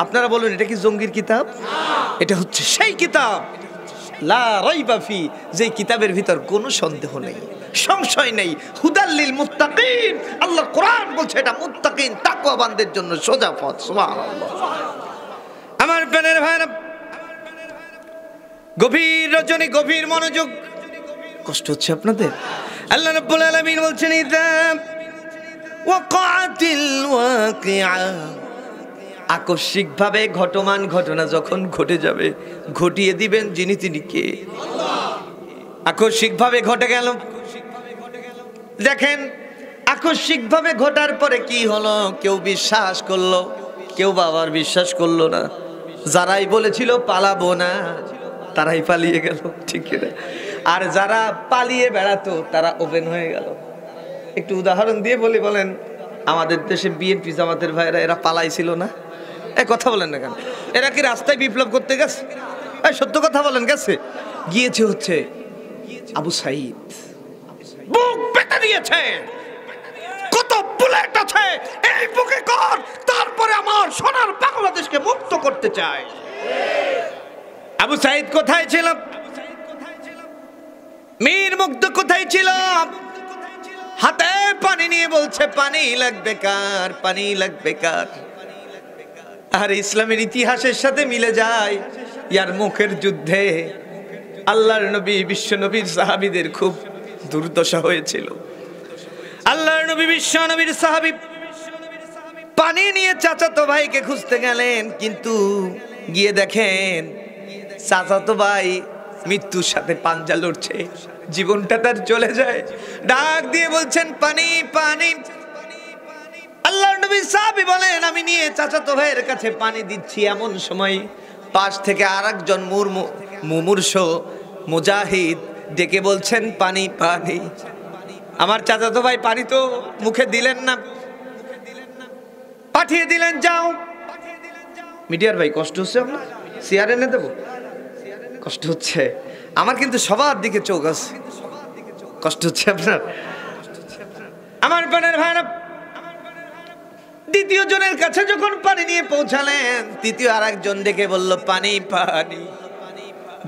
আপনারা বলুন, এটা কি জঙ্গির কিতাব? এটা হচ্ছে সেই কিতাব লা রাইবা ফি, যে কিতাবের ভিতর কোনো সন্দেহ নেই, সংশয় নেই। হুদাল লিল মুত্তাকিন, আল্লাহর কোরআন বলছে এটা মুত্তাকিন তাকওয়াবানদের জন্য সোজা পথ। সুবহানাল্লাহ। আমার প্রাণের ভাইরা, গভীর রজনী, গভীর মনোযোগ। কষ্ট হচ্ছে আপনাদের? আল্লাহ রাব্বুল আলামিন বলছেন ইযা ওয়াকাআতিল ওয়াকিআ, আকস্মিকভাবে ঘটমান ঘটনা যখন ঘটে যাবে, ঘটিয়ে দিবেন যিনি, তিনি কে? আকস্মিকভাবে ঘটে গেল, দেখেন আকস্মিকভাবে ঘটার পরে কি হলো? কেউ বিশ্বাস করলো, কেউ বাবার বিশ্বাস করলো না। যারাই বলেছিল পালাবো না, তারাই পালিয়ে গেল, ঠিক না? আর যারা পালিয়ে বেড়াতো তারা ওপেন হয়ে গেল। একটু উদাহরণ দিয়ে বলি, বলেন আমাদের দেশে বিএনপি জামাতের ভাইরা এরা পালাইছিল না? এই কথা বলেন না কেন? এরা কি রাস্তায় বিপ্লব করতে গেছে? এই সত্য কথা বলেন, গেছে? গিয়েছে হচ্ছে আবু সাইদ, বুক পেতে দিয়েছে, কত বুলেট আছে এই বুকে কর, তারপরে আমার সোনার বাংলাদেশকে মুক্ত করতে চাই। আবু সাইদ কোথায় ছিল? মীর মুগ্ধ কোথায় ছিল? হাতে পানি নিয়ে বলছে পানি লাগবে কার, পানি লাগবে কার। আর ইসলামের ইতিহাসের সাথে মিলে যায়, ইয়ার মুখের যুদ্ধে আল্লাহর নবী, বিশ্ব নবীর সাহাবীদের খুব দুর্দশা হয়েছিল। আল্লাহর নবী, বিশ্ব নবীর সাহাবী পানি নিয়ে চাচাতো ভাইকে খুঁজতে গেলেন, কিন্তু গিয়ে দেখেন চাচাতো ভাই মৃত্যুর সাথে পাঞ্জা লড়ছে, জীবনটা তার চলে যায়। ডাক দিয়ে বলছেন পানি, পানি। আল্লাহর নবী সাহাবী বলেন আমি নিয়ে চাচাতো ভাইয়ের কাছে পানি দিচ্ছি, এমন সময় পাশ থেকে আরেকজন মুমূর্ষ মুজাহিদ ডেকে বলছেন পানি, পানি। আমার চাচাতো ভাই পানি তো মুখে দিলেন না, পাঠিয়ে দিলেন যাও। মিডিয়ার ভাই কষ্ট হচ্ছে আপনার? চেয়ার এনে দেবো? কষ্ট হচ্ছে আমার, কিন্তু সবার দিকে চোখ আছে। কষ্ট হচ্ছে আপনার? আমার প্রাণের ভাইরা, দ্বিতীয় জনের কাছে যখন পানি নিয়ে পৌঁছালেন, তৃতীয় আর একজন ডেকে বলল পানি, পানি।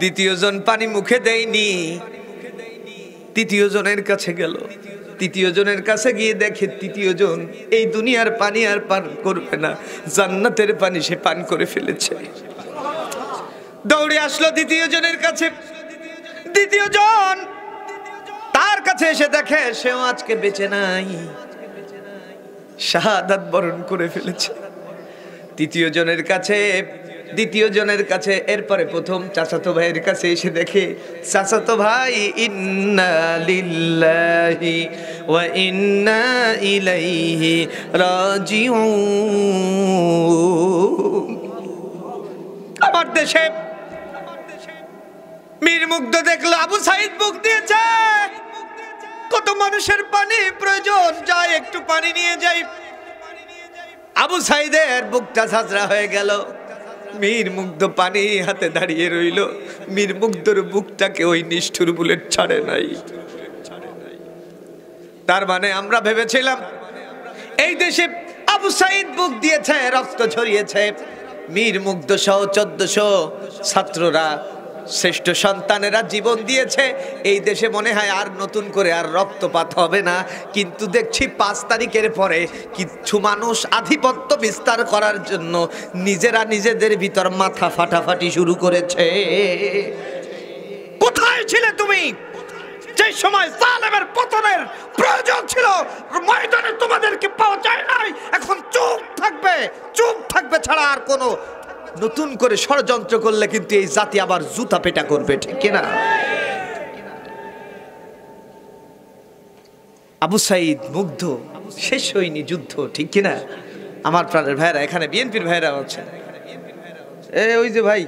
দ্বিতীয় জন পানি মুখে দেয়নি, তৃতীয় জনের কাছে গেল। তৃতীয় জনের কাছে গিয়ে দেখে তৃতীয় জন এই দুনিয়ার পানি আর পান করবে না, জান্নাতের পানি সে পান করে ফেলেছে। দৌড়ে আসলো দ্বিতীয় জনের কাছে। দ্বিতীয় জন তার কাছে এসে দেখে সেও আজকে বেঁচে নাই, শাহাদাত বরণ করে ফেলেছে। তৃতীয় জনের কাছে দ্বিতীয় জনের কাছে, এরপরে প্রথম চাচাতো ভাইয়ের কাছে এসে দেখে চাচাতো ভাই ইন্না লিল্লাহি ওয়া ইন্না ইলাইহি রাজিউন। আমার দেশে মীর মুগ্ধ দেখলো আবু সাইদ বুক দিয়েছে, কত মানুষের পানি প্রয়োজন, যায় একটু পানি নিয়ে যাই। আবু সাইদের বুকটা ঝাঁঝরা হয়ে গেল, মীর মুগ্ধ পানি হাতে দাঁড়িয়ে রইল। মীর মুগ্ধর বুকটাকে ওই নিষ্ঠুর বুলেট ছাড়ে নাই। তার মানে আমরা ভেবেছিলাম এই দেশে আবু সাইদ বুক দিয়েছে, রক্ত ছড়িয়েছে, মীর মুগ্ধ সহ 1400 ছাত্ররা, শ্রেষ্ঠ সন্তানেরা জীবন দিয়েছে, এই দেশে মনে হয় আর নতুন করে আর রক্তপাত হবে না। কিন্তু দেখছি 5 তারিখের পরে কিছু মানুষ আধিপত্য বিস্তার করার জন্য নিজেরা নিজেদের ভিতর মাথা ফাটাফাটি শুরু করেছে। কোথায় ছিলে তুমি যে সময় জালেমের পতনের প্রয়োজন ছিল? ময়দানে তোমাদেরকে পাওয়া যায় নাই। এখন চুপ থাকবে ছাড়া আর কোনো নতুন করে ষড়যন্ত্র করলে কিন্তু এই জাতি আবার জুতা পেটা করবে, ঠিক কিনা? আবু সাইদ মুগ্ধ, শেষ হয়নি যুদ্ধ, ঠিক কিনা? আমার প্রাণের ভাইরা, এখানে বিএনপির ভাইরা আছে, ওই যে ভাই,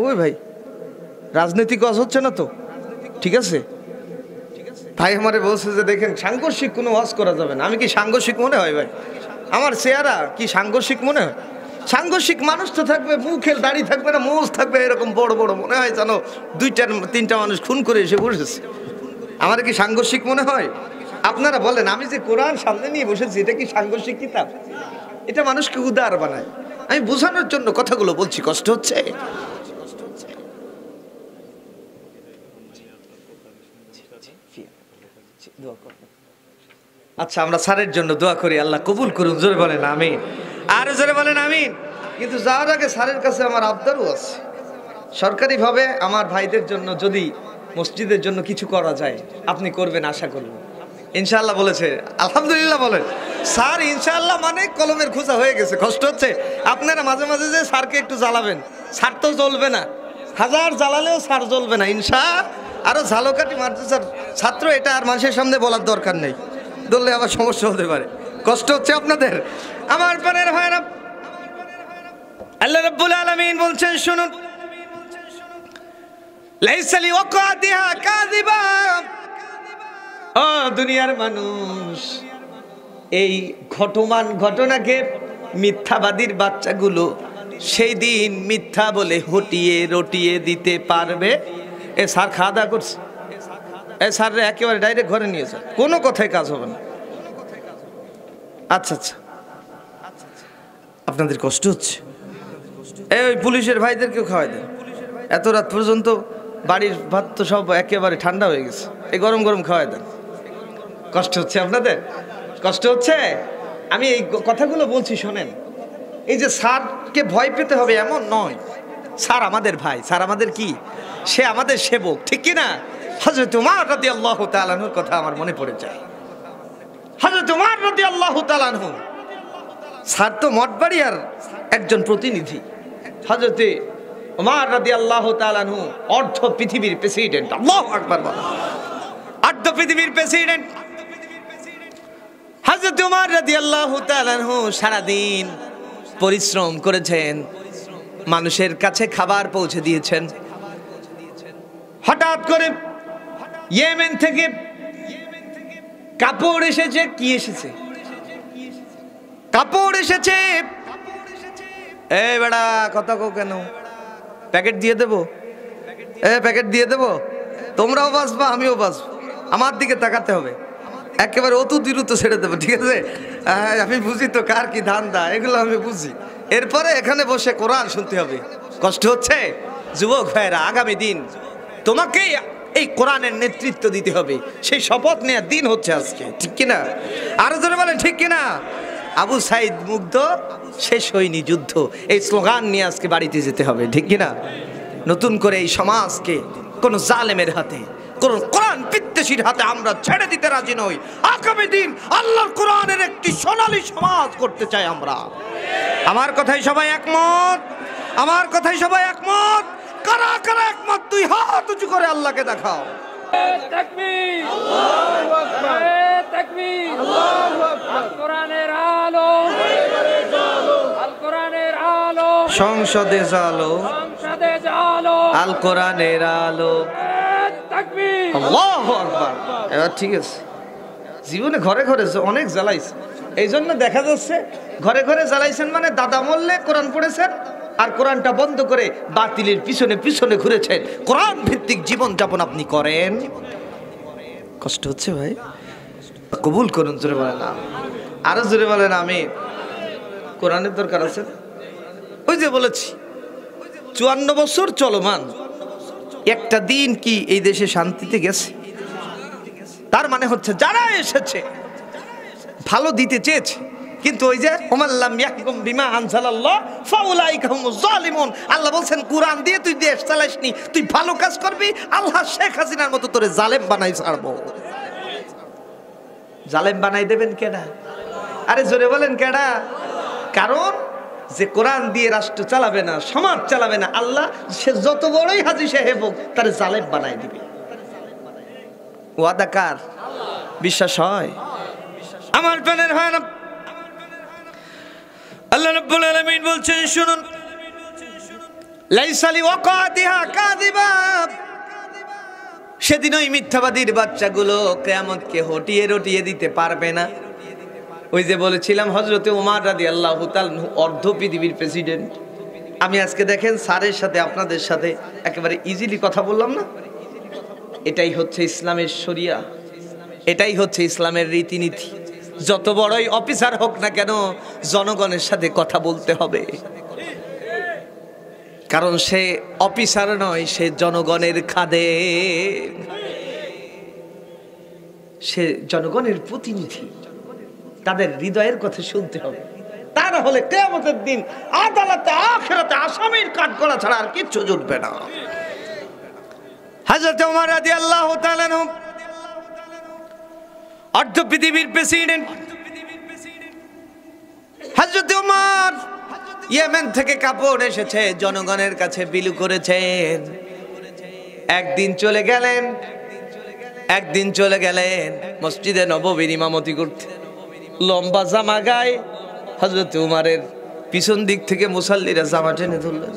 ওই ভাই রাজনৈতিক কাজ হচ্ছে না তো, ঠিক আছে? ভাই আমারে বলছে যে দেখেন সাংঘর্ষিক কোনো ওয়াজ করা যাবে না। আমি কি সাংঘর্ষিক মনে হয় ভাই? আমার চেহারা কি সাংঘর্ষিক মনে হয়? সাংঘর্ষিক মানুষ তো থাকবে, মুখের দাড়ি থাকবে না, মোজ থাকবে, এরকম বড় বড় মনে হয় জানো 2-3টা মানুষ খুন করে এসে বসেছে। আমার কি সাংঘর্ষিক মনে হয়? আপনারা বলেন, আমি যে কোরআন সামনে নিয়ে বসেছি এটা কি সাংঘর্ষিক কিতাব? এটা মানুষকে উদার বানায়। আমি বোঝানোর জন্য কথাগুলো বলছি, কষ্ট হচ্ছে? আচ্ছা, আমরা স্যারের জন্য দোয়া করি, আল্লাহ কবুল করুন। জোরে বলেন আমিন, আর জোরে বলেন আমিন। কিন্তু যাওয়ার আগে স্যারের কাছে আমার আবদারও আছে, সরকারিভাবে আমার ভাইদের জন্য যদি মসজিদের জন্য কিছু করা যায় আপনি করবেন আশা করব, ইনশাআল্লাহ বলেছে। আলহামদুলিল্লাহ বলেন। স্যার ইনশাআল্লাহ মানে কলমের খোঁজা হয়ে গেছে। কষ্ট হচ্ছে? আপনারা মাঝে মাঝে যে স্যারকে একটু জ্বালাবেন, স্যার তো জ্বলবে না, হাজার জ্বালালেও স্যার জ্বলবে না ইনশা। আরো ঝালকাঠি মাদ্রাসার ছাত্র, এটা আর মানুষের সামনে বলার দরকার নেই, ধরলে আবার সমস্যা হতে পারে। কষ্ট হচ্ছে আপনাদের? আমার প্রাণের ভাইরা, আল্লাহ রাব্বুল আলামিন বলছেন শুনুন, লাইসা লিওয়াকাতিহা কাযিবা। ও দুনিয়ার মানুষ, এই ঘটমান ঘটনাকে মিথ্যাবাদীর বাচ্চাগুলো সেই দিন মিথ্যা বলে হটিয়ে রটিয়ে দিতে পারবে? এ স্যার খাওয়া দাওয়া করছে, এ স্যার একেবারে ডাইরেক্ট ঘরে নিয়েছে, কোনো কথায় কাজ হবে না। আচ্ছা আচ্ছা, আপনাদের কষ্ট হচ্ছে? ওই পুলিশের ভাইদেরকেও খাওয়াই দেন। এত রাত পর্যন্ত বাড়ির ভাত তো সব একেবারে ঠান্ডা হয়ে গেছে, এই গরম গরম খাওয়াই দেন। কষ্ট হচ্ছে আপনাদের? কষ্ট হচ্ছে? আমি এই কথাগুলো বলছি শোনেন। এই যে স্যারকে ভয় পেতে হবে এমন নয়, স্যার আমাদের ভাই, স্যার আমাদের কি, সে আমাদের সেবক, ঠিক কিনা? হযরত উমর রাদিয়াল্লাহু তাআলা আনহুর কথা আমার মনে পড়ে যায়। হযরত উমর রাদিয়াল্লাহু তাআলা আনহু, স্যার তো মঠবাড়িয়ার একজন প্রতিনিধি। হযরত উমর রাদিয়াল্লাহু তাআলা আনহু অর্ধ পৃথিবীর প্রেসিডেন্ট। আল্লাহু আকবার বলা, অর্ধ পৃথিবীর প্রেসিডেন্ট হযরত উমর রাদিয়াল্লাহু তাআলা আনহু সারাদিন পরিশ্রম করেছেন, মানুষের কাছে খাবার পৌঁছে দিয়েছেন। হঠাৎ করে ইয়েমেন থেকে কাপড় এসেছে। কি এসেছে? কাপড় এসেছে। এই বেড়া কথা কও কেন? প্যাকেট দিয়ে দেবো? প্যাকেট দিয়ে দেবো? তোমরাও বাঁচবা, আমিও বাঁচবো। আমার দিকে তাকাতে হবে, একেবারে অত দ্রুত ছেড়ে দেবো, ঠিক আছে? আমি বুঝি তো কার কি ধান্দা, এগুলো আমি বুঝি। এরপরে এখানে বসে কোরআন শুনতে হবে। কষ্ট হচ্ছে? যুবক ভাইরা, আগামী দিন তোমাকেই এই কোরআনের নেতৃত্ব দিতে হবে, সেই শপথ নেওয়ার দিন হচ্ছে আজকে, ঠিক কিনা? আরো জোরে বলেন ঠিক কিনা? আবু সাইদ মুগ্ধ, শেষ হয়নি যুদ্ধ, এই স্লোগান নিয়ে আজকে বাড়িতে যেতে হবে, ঠিক কিনা? নতুন করে এই সমাজকে কোন জালেমের হাতে, কোন কোরআন বিদ্বেষীর হাতে আমরা ছেড়ে দিতে রাজি নই। আগামী দিন আল্লাহর কোরআনের একটি সোনালী সমাজ করতে চাই আমরা। আমার কথাই সবাই একমত? আমার কথাই সবাই একমত? কারা কারা একমত? দুই হাত উঁচু করে আল্লাহকে দেখাও। তাকবীর, আল্লাহু আকবার, তাকবীর, আল্লাহু আকবার। কোরআনের আলো, আল কোরআনের আলো, সংসদে জালো, সংসদে জালো, আল কোরআনের আলো। তাকবীর, আল্লাহু আকবার। এবার ঠিক আছে। জীবনে ঘরে ঘরে অনেক জ্বালাইছে, এই জন্য দেখা যাচ্ছে ঘরে ঘরে জ্বালাইছেন মানে দাদা মরলে কোরআন পড়েছেন আর কোরআনটা বন্ধ করে বাতিলের পিছনে পিছনে ঘুরেছেন। কোরআন ভিত্তিক জীবন যাপন আপনি করেন। কষ্ট হচ্ছে ভাই? কবুল করুন। জোরে বলেন আমিন। আরো জোরে বলেন আমিন। কোরআনের দরকার আছে। ওই যে বলেছি 54 বছর চলমান, একটা দিন কি এই দেশে শান্তিতে গেছে? তার মানে হচ্ছে যারা এসেছে ভালো দিতে চেয়েছে, কিন্তু ওই যে ওমাল্লাম ইয়াহকুম বিমা আনজালাল্লাহ ফাউলাইকা হুমুজ জালিমুন। আল্লাহ বলছেন কোরআন দিয়ে তুই দেশ চালাসনি, তুই ভালো কাজ করবি, আল্লাহ শেখ হাসিনার মতো তোরে জালেম বানাই ছাড়বো। জালেম বানাই দেবেন কেডা? আরে জোরে বলেন কেডা? কারণ যে কোরআন দিয়ে রাষ্ট্র চালাবে না, সমাজ চালাবে না, আল্লাহ সে যত বড়ই হাজী সাহেব হোক তারে জালেম বানাই দিবে। ওয়াদা কার? বিশ্বাস হয়? আমার প্রাণের হয় না। আল্লাহ রাব্বুল আলামিন বলছেন শুনুন, লাইসা লিওয়াকাতিহা কাযিবা। সেদিন ওই মিথ্যাবাদীর বাচ্চাগুলো কিয়ামতকে হটিয়ে রটিয়ে দিতে পারবে না। ওই যে বলেছিলাম হযরতে ওমর রাদিয়াল্লাহু তাআলা অর্ধ পৃথিবীর প্রেসিডেন্ট। আমি আজকে দেখেন স্যারের সাথে আপনাদের সাথে একেবারে ইজিলি কথা বললাম না? এটাই হচ্ছে ইসলামের শরিয়া, এটাই হচ্ছে ইসলামের রীতিনীতি। যত বড়ই অফিসার হোক না কেন জনগণের সাথে কথা বলতে হবে, কারণ সে অফিসার নয়, সে জনগণের খাদেম, সে জনগণের প্রতিনিধি। তাদের হৃদয়ের কথা শুনতে হবে, তা না হলে কিয়ামতের দিন আদালতে আখিরাতে আসামির কাঠগড়া ছাড়া আর কিচ্ছু জুটবে না। হযরত ওমর রাদিয়াল্লাহু তাআলা অর্ধ পৃথিবীর প্রেসিডেন্ট। হযরত ওমর ইয়েমেন থেকে কাপড় এসেছে, জনগণের কাছে বিলি করেছেন। একদিন চলে গেলেন মসজিদে নববীর ইমামতি করতে। লম্বা জামা গায়ে হযরত ওমরের পিছন দিক থেকে মুসাল্লিরা জামা টেনে ধরলেন।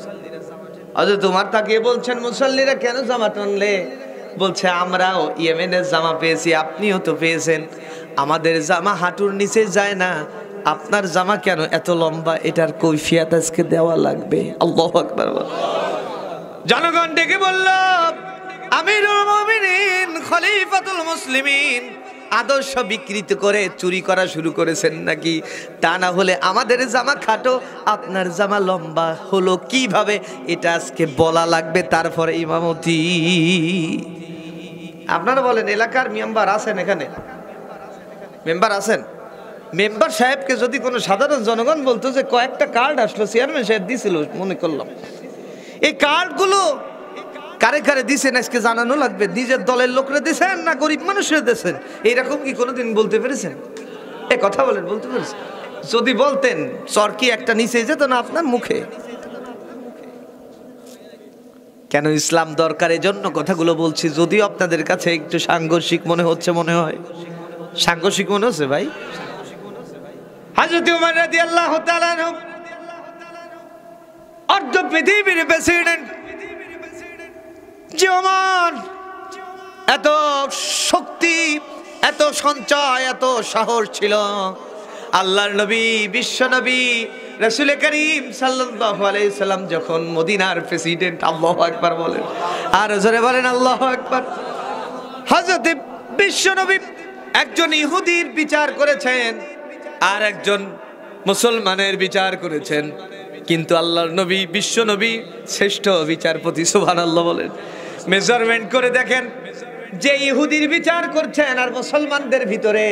হযরত ওমর তাকিয়ে বলছেন, মুসাল্লিরা কেন জামা টানলে? বলছে, আমরাও ইয়েমেনের জামা পেয়েছি, আপনিও তো পেয়েছেন। আমাদের জামা হাঁটুর নিচে যায় না, আপনার জামা কেন এত লম্বা? এটার কৈফিয়ত আজকে দেওয়া লাগবে। আল্লাহু আকবার। জনগণ ডেকে বলল, আমিরুল মুমিনিন খলিফাতুল মুসলিমিন আদর্শ বিকৃত করে চুরি করা শুরু করেছেন নাকি? তা না হলে আমাদের জামা খাটো, আপনার জামা লম্বা হলো কিভাবে? এটা আজকে বলা লাগবে, তারপরে ইমামতি। আপনারা বলেন, এলাকার মেম্বার আছেন? এখানে মেম্বার আছেন? মেম্বার সাহেবকে যদি কোনো সাধারণ জনগণ বলতো যে কয়েকটা কার্ড আসলো, চেয়ারম্যান সাহেব দিছিল, মনে করলাম এই কার্ডগুলো কারে কারে দিছেন আজকে জানানো লাগবে। নিজের দলের লোকরা দিছেন না গরিব মানুষরা দিছেন? এইরকম কি কোনোদিন বলতে পেরেছেন? এ কথা বলেন, বলতে পেরেছেন? যদি বলতেন চরকি একটা নিচে যেত না আপনার মুখে? কেন ইসলাম দরকার, এজন্য কথাগুলো বলছি। যদিও আপনাদের কাছে একটু সাংঘর্ষিক মনে হচ্ছে, মনে হয় সাংঘর্ষিক মনে হচ্ছে ভাই। হযরত ওমর রাদিয়াল্লাহু তাআলা অর্ধ পৃথিবীর প্রেসিডেন্ট। যে ওমর এত শক্তি, এত সঞ্চয়, এত সাহস ছিল, আল্লাহর নবী, বিশ্ব নবী রাসূল করিম সাল্লাল্লাহু আলাইহি সাল্লাম যখন মদিনার প্রেসিডেন্ট, আল্লাহু আকবার বলেন, আর জোরে বলেন আল্লাহু আকবার। হযরত বিশ্ব নবী একজন ইহুদির বিচার করেছেন আর একজন মুসলমানের বিচার করেছেন, কিন্তু আল্লাহর নবী, বিশ্ব নবী শ্রেষ্ঠ বিচারপতি। সুবহানাল্লাহ বলেন। মেজারমেন্ট করে দেখেন, যে ইহুদির বিচার করছেন আর মুসলমানদের ভিতরে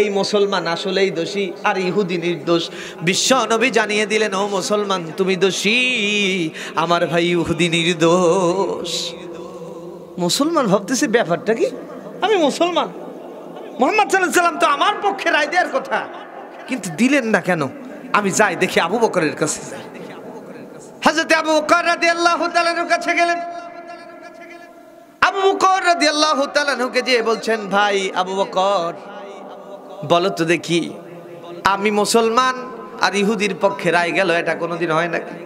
এই মুসলমান আসলেই দোষী আর ইহুদি নির্দোষ। বিশ্ব নবী জানিয়ে দিলেন, ও মুসলমান তুমি দোষী, আমার ভাই ইহুদি নির্দোষ। মুসলমান ভাবতেছে ব্যাপারটা কি, আমি মুসলমান, মুহাম্মদ সাল্লাল্লাহু আলাইহি ওয়াসাল্লাম তো আমার পক্ষে রায় দেওয়ার কথা, কিন্তু দিলেন না কেন? আমি যাই দেখি আবু বকরের কাছে যাই। হযরত আবু বকর রাদিয়াল্লাহু তাআলা আনহুর কাছে গেলেন। আবু বকর রাদিয়াল্লাহু তাআলা আনহুকে যে বলছেন, ভাই আবু বকর, বলো তো দেখি, আমি মুসলমান আর ইহুদির পক্ষে রায় গেল, এটা কোনোদিন হয় নাকি?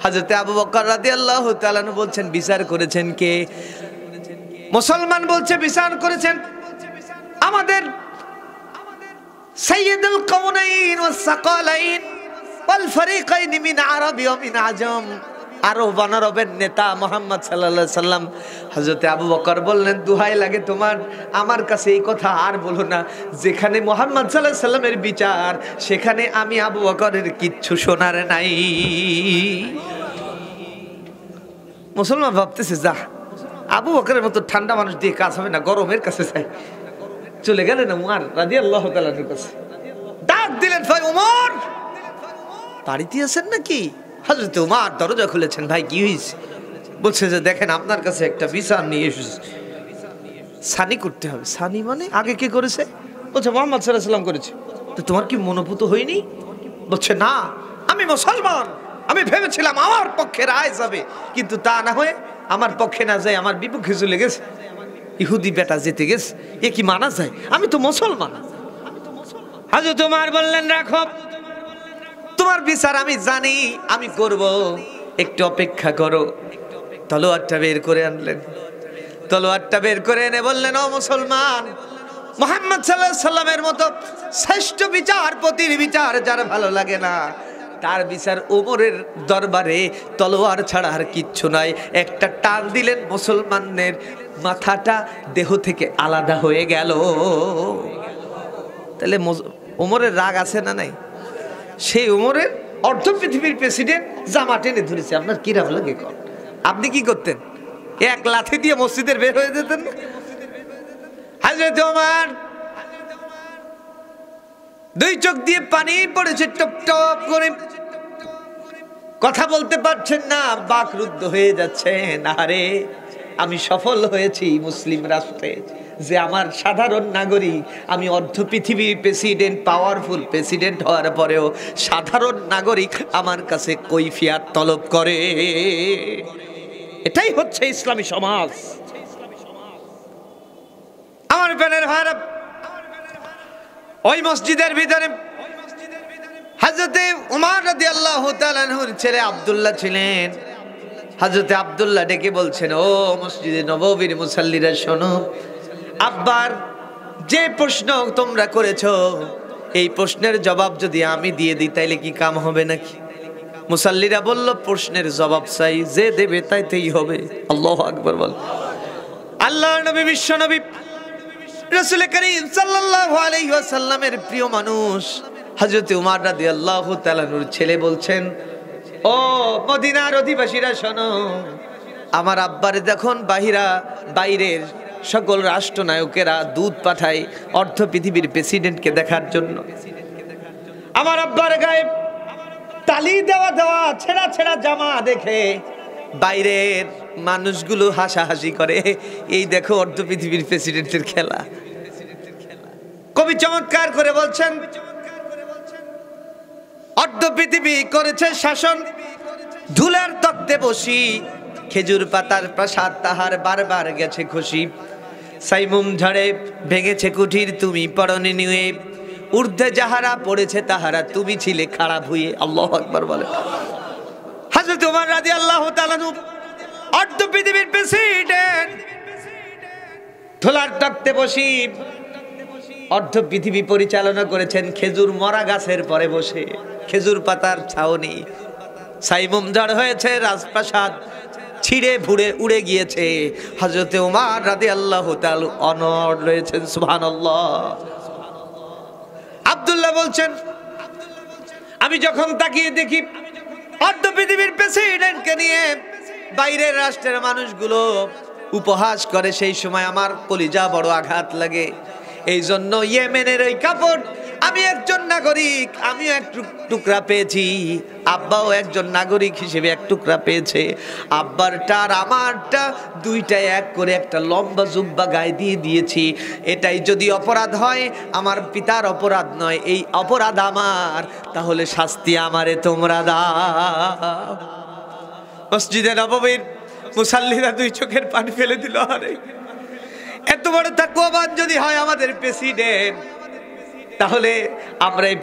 হযরত আবু বকর রাদিয়াল্লাহু তাআলা আনহু বলছেন, বিচার করেছেন কে? মুসলমান বলছে বিচার করেছেন আমাদের সাইয়্যিদুল কাউনাইন ওয়াস সাকালাইন ওয়াল ফারিকাইন মিন আরবি ওয়া মিন আজম, আরব অনারবের নেতা মুহাম্মদ সাল্লাল্লাহু আলাইহি সাল্লাম। হযরত আবু বকর বললেন, দোহাই লাগে তোমার, আমার কাছে এই কথা আর বলো না। যেখানে মুহাম্মদ সাল্লাল্লাহু আলাইহি সাল্লামের বিচার, সেখানে আমি আবু বকরের কিচ্ছু শোনার নাই। মুসলমান ভাবতেছে, যা, আবু বকরের মতো ঠান্ডা মানুষ দিয়ে কাজ হবে না, গরমের কাছে চাই। চলে গেলেন উমর রাদিয়াল্লাহু তাআলার কাছে, ডাক দিলেন, ভাই উমর, বাড়িতে আছেন নাকি? হযরত উমর দরজা খুলেছেন, ভাই কি হয়েছে? বলছে যে দেখেন, আপনার কাছে একটা বিচার নিয়ে এসেছি, সানি করতে হবে। সানি মানে? আগে কে করেছে? বলছে মুহাম্মদ সাল্লাল্লাহু আলাইহি সাল্লাম করেছে। তো তোমার কি মনোভূত হয়নি? বলছে না, আমি মুসলমান, আমি ভেবেছিলাম আমার পক্ষে রায় যাবে, কিন্তু তা না হয়ে আমার পক্ষে না যায় আমার বিপক্ষে চলে গেছে। ইহুদি বেটা যেতে গেছে, এ কি মানা যায়? আমি তো মুসলমান। হযরত ওমর বললেন, রাখো, তোমার বিচার আমি জানি, আমি করব, একটু অপেক্ষা করো। তলোয়ারটা বের করে আনলেন। তলোয়ারটা বের করে এনে বললেন, ও মুসলমান, মুহাম্মদ সাল্লাল্লাহু আলাইহি সাল্লামের মতো শ্রেষ্ঠ বিচারপতির বিচার যার ভালো লাগে না, তার বিচার ওমরের দরবারে তলোয়ার ছাড়া আর কিচ্ছু নাই। একটা টান দিলেন, মুসলমানের মাথাটা দেহ থেকে আলাদা হয়ে গেল। তাহলে ওমরের রাগ আছে না নাই? সেই ওমরের অর্ধ পৃথিবীর প্রেসিডেন্ট জামা টেনে ধরেছে, আপনার কি রাগ লাগে? আপনি কি করতেন? এক লাথি দিয়ে মসজিদের বের হয়ে যেতেন। হযরত ওমর দুই চোখ দিয়ে পানি পড়েছে টপ টপ করে, কথা বলতে পারছেন না, বাকরুদ্ধ হয়ে যাচ্ছেন। আরে আমি সফল হয়েছি মুসলিম রাষ্ট্রে, যে আমার সাধারণ নাগরিক, আমি অর্ধ পৃথিবীর প্রেসিডেন্ট, পাওয়ারফুল প্রেসিডেন্ট হওয়ার পরেও সাধারণ নাগরিক আমার কাছে কৈফিয়ত তলব করে। এটাই হচ্ছে ইসলামী সমাজ। আমার প্রাণের ভাইরা, ওই মসজিদের ভিতরে হযরতে উমর রাদিয়াল্লাহু তাআলা আনহুর ছেলে আব্দুল্লাহ ছিলেন। হযরতে আব্দুল্লাহ ডেকে বলছেন, ও মসজিদে নববীর মুসাল্লিরা শোনো, আব্বার যে প্রশ্ন তোমরা করেছো, এই প্রশ্নের জবাব যদি আমি দিয়ে দিই তাইলে কি কাম হবে নাকি? মুসাল্লিরা বলল, প্রশ্নের জবাব চাই, যে দেবে তাইতেই হবে। আল্লাহু আকবার বল। আল্লাহর নবী, বিশ্ব নবী রাসূল করিম সাল্লাল্লাহু আলাইহি ওয়াসাল্লামের প্রিয় মানুষ হযরত উমর রাদিয়াল্লাহু তাআলা নূর ছেলে বলছেন, ও মদিনার অধিবাসীরা শোনো, আমার আব্বারে যখন বাইরের সকল রাষ্ট্রনায়কেরা দূত পাঠায় অর্ধ পৃথিবীর প্রেসিডেন্টকে দেখার জন্য, আমার আব্বার গায়ে তালি দেওয়া ছেঁড়া ছেঁড়া জামা দেখে বাইরের মানুষগুলো হাসাহাসি করে, এই দেখো অর্ধ পৃথিবীর প্রেসিডেন্টের খেলা। কবি চমৎকার করে বলছেন, অর্ধ পৃথিবী করেছে শাসন, ধুলার তক্তে বসি, খেজুর পাতার প্রাসাদ তাহার বারবার গেছে খুশি, সাইমুম ঝড়ে ভেঙেছে কুঠির, তুমি পরনে নিয়ে, ঊর্ধ্বে যাহারা পড়েছে তাহারা, তুমি ছিলে খাড়া ভুঁয়ে। আল্লাহু আকবার বলে। হযরত ওমর রাদিয়াল্লাহু তাআলা অর্ধ পৃথিবীর প্রেসিডেন্ট, ধুলার তক্তে বসি অর্ধ পৃথিবী পরিচালনা করেছেন খেজুর মরা গাছের পরে বসে, খেজুর পাতার ছাউনি, সাইমুম ঝড় হয়েছে, রাজপ্রাসাদ ছিঁড়ে ভুড়ে উড়ে গিয়েছে। হযরতে ওমর রাদিয়াল্লাহু তাআলা অনড় রয়েছেন। সুবহানাল্লাহ। আব্দুল্লাহ বলছেন, আমি যখন তাকিয়ে দেখি অর্ধ পৃথিবীর প্রেসিডেন্টকে নিয়ে বাইরের রাষ্ট্রের মানুষগুলো উপহাস করে, সেই সময় আমার কলিজা বড় আঘাত লাগে। এই জন্য ইয়েমেনের ওই কাপড়, আমি একজন নাগরিক, আমিও এক টুকরা পেয়েছি, আব্বাও একজন নাগরিক হিসেবে এক টুকরা পেয়েছে। আব্বারটা আর আমারটা দুইটা এক করে একটা লম্বা জুব্বা গায়ে দিয়ে দিয়েছি। এটাই যদি অপরাধ হয়, আমার পিতার অপরাধ নয়, এই অপরাধ আমার, তাহলে শাস্তি আমারে তোমরা দাও। মসজিদে নববীর মুসাল্লিরা দুই চোখের পানি ফেলে দিল। আরে এত বড় তাকওয়াবান যদি হয় আমাদের প্রেসিডেন্ট, তাহলে আমরা এই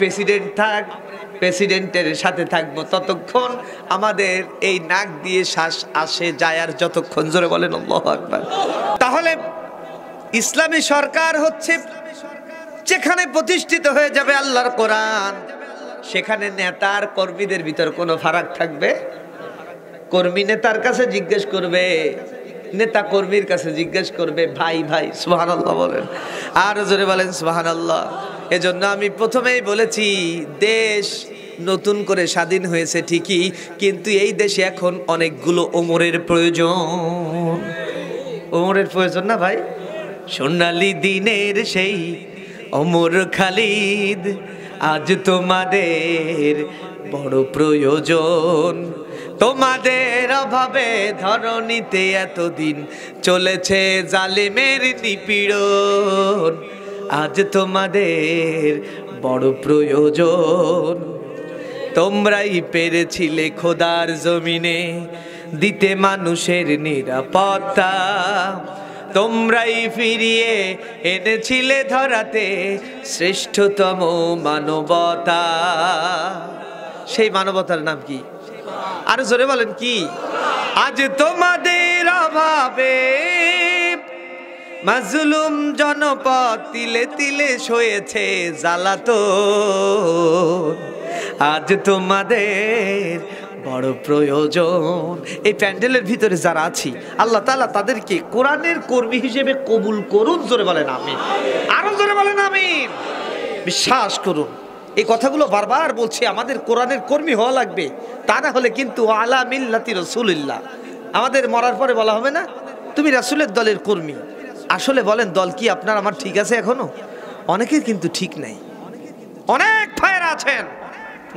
প্রেসিডেন্টের সাথে থাকবো ততক্ষণ আমাদের এই নাক দিয়ে শ্বাস আসে যায়, আর যতক্ষণ, জোরে বলেন আল্লাহু আকবার। তাহলে ইসলামী সরকার হচ্ছে যেখানে প্রতিষ্ঠিত হয়ে যাবে আল্লাহর কোরআন, সেখানে নেতার কর্মীদের ভিতর কোনো ফারাক থাকবে? কর্মী নেতার কাছে জিজ্ঞেস করবে, নেতা কর্মীর কাছে জিজ্ঞেস করবে, ভাই ভাই। সুবহানাল্লাহ বলেন, আর জোরে বলেন সুবহানাল্লাহ। এজন্য আমি প্রথমেই বলেছি, দেশ নতুন করে স্বাধীন হয়েছে ঠিকই, কিন্তু এই দেশে এখন অনেকগুলো ওমরের প্রয়োজন। ওমরের প্রয়োজন না ভাই? সোনালী দিনের সেই ওমর খালিদ, আজ তোমাদের বড় প্রয়োজন। তোমাদের অভাবে ধরণীতে এতদিন চলেছে জালিমের নিপীড়ন, আজ তোমাদের বড় প্রয়োজন। তোমরাই পেরেছিলে খোদার জমিনে দিতে মানুষের নিরাপত্তা, তোমরাই ফিরিয়ে এনেছিলে ধরাতে শ্রেষ্ঠতম মানবতা। সেই মানবতার নাম কি? আরো জোরে বলেন কি? আজ তোমাদের অভাবে মাজলুম জনপদ তিলে তিলে সয়েছে জ্বালাতন, আজ তোমাদের বড় প্রয়োজন। এই প্যান্ডেলের ভিতরে যারা আছি, আল্লাহ তাআলা তাদেরকে কোরআনের কর্মী হিসেবে কবুল করুন। জোরে বলেন আমিন, আরো জোরে বলেন আমিন। বিশ্বাস করুন, এই কথাগুলো বারবার বলছি, আমাদের কোরআনের কর্মী হওয়া লাগবে, তা না হলে কিন্তু আলা মিল্লাতি রাসূলিল্লাহ, আমাদের মরার পরে বলা হবে না তুমি রাসূলের দলের কর্মী। আসলে বলেন, দল কি আপনার আমার ঠিক আছে এখনো? অনেকের কিন্তু ঠিক নাই। অনেক ভাইয়েরা আছেন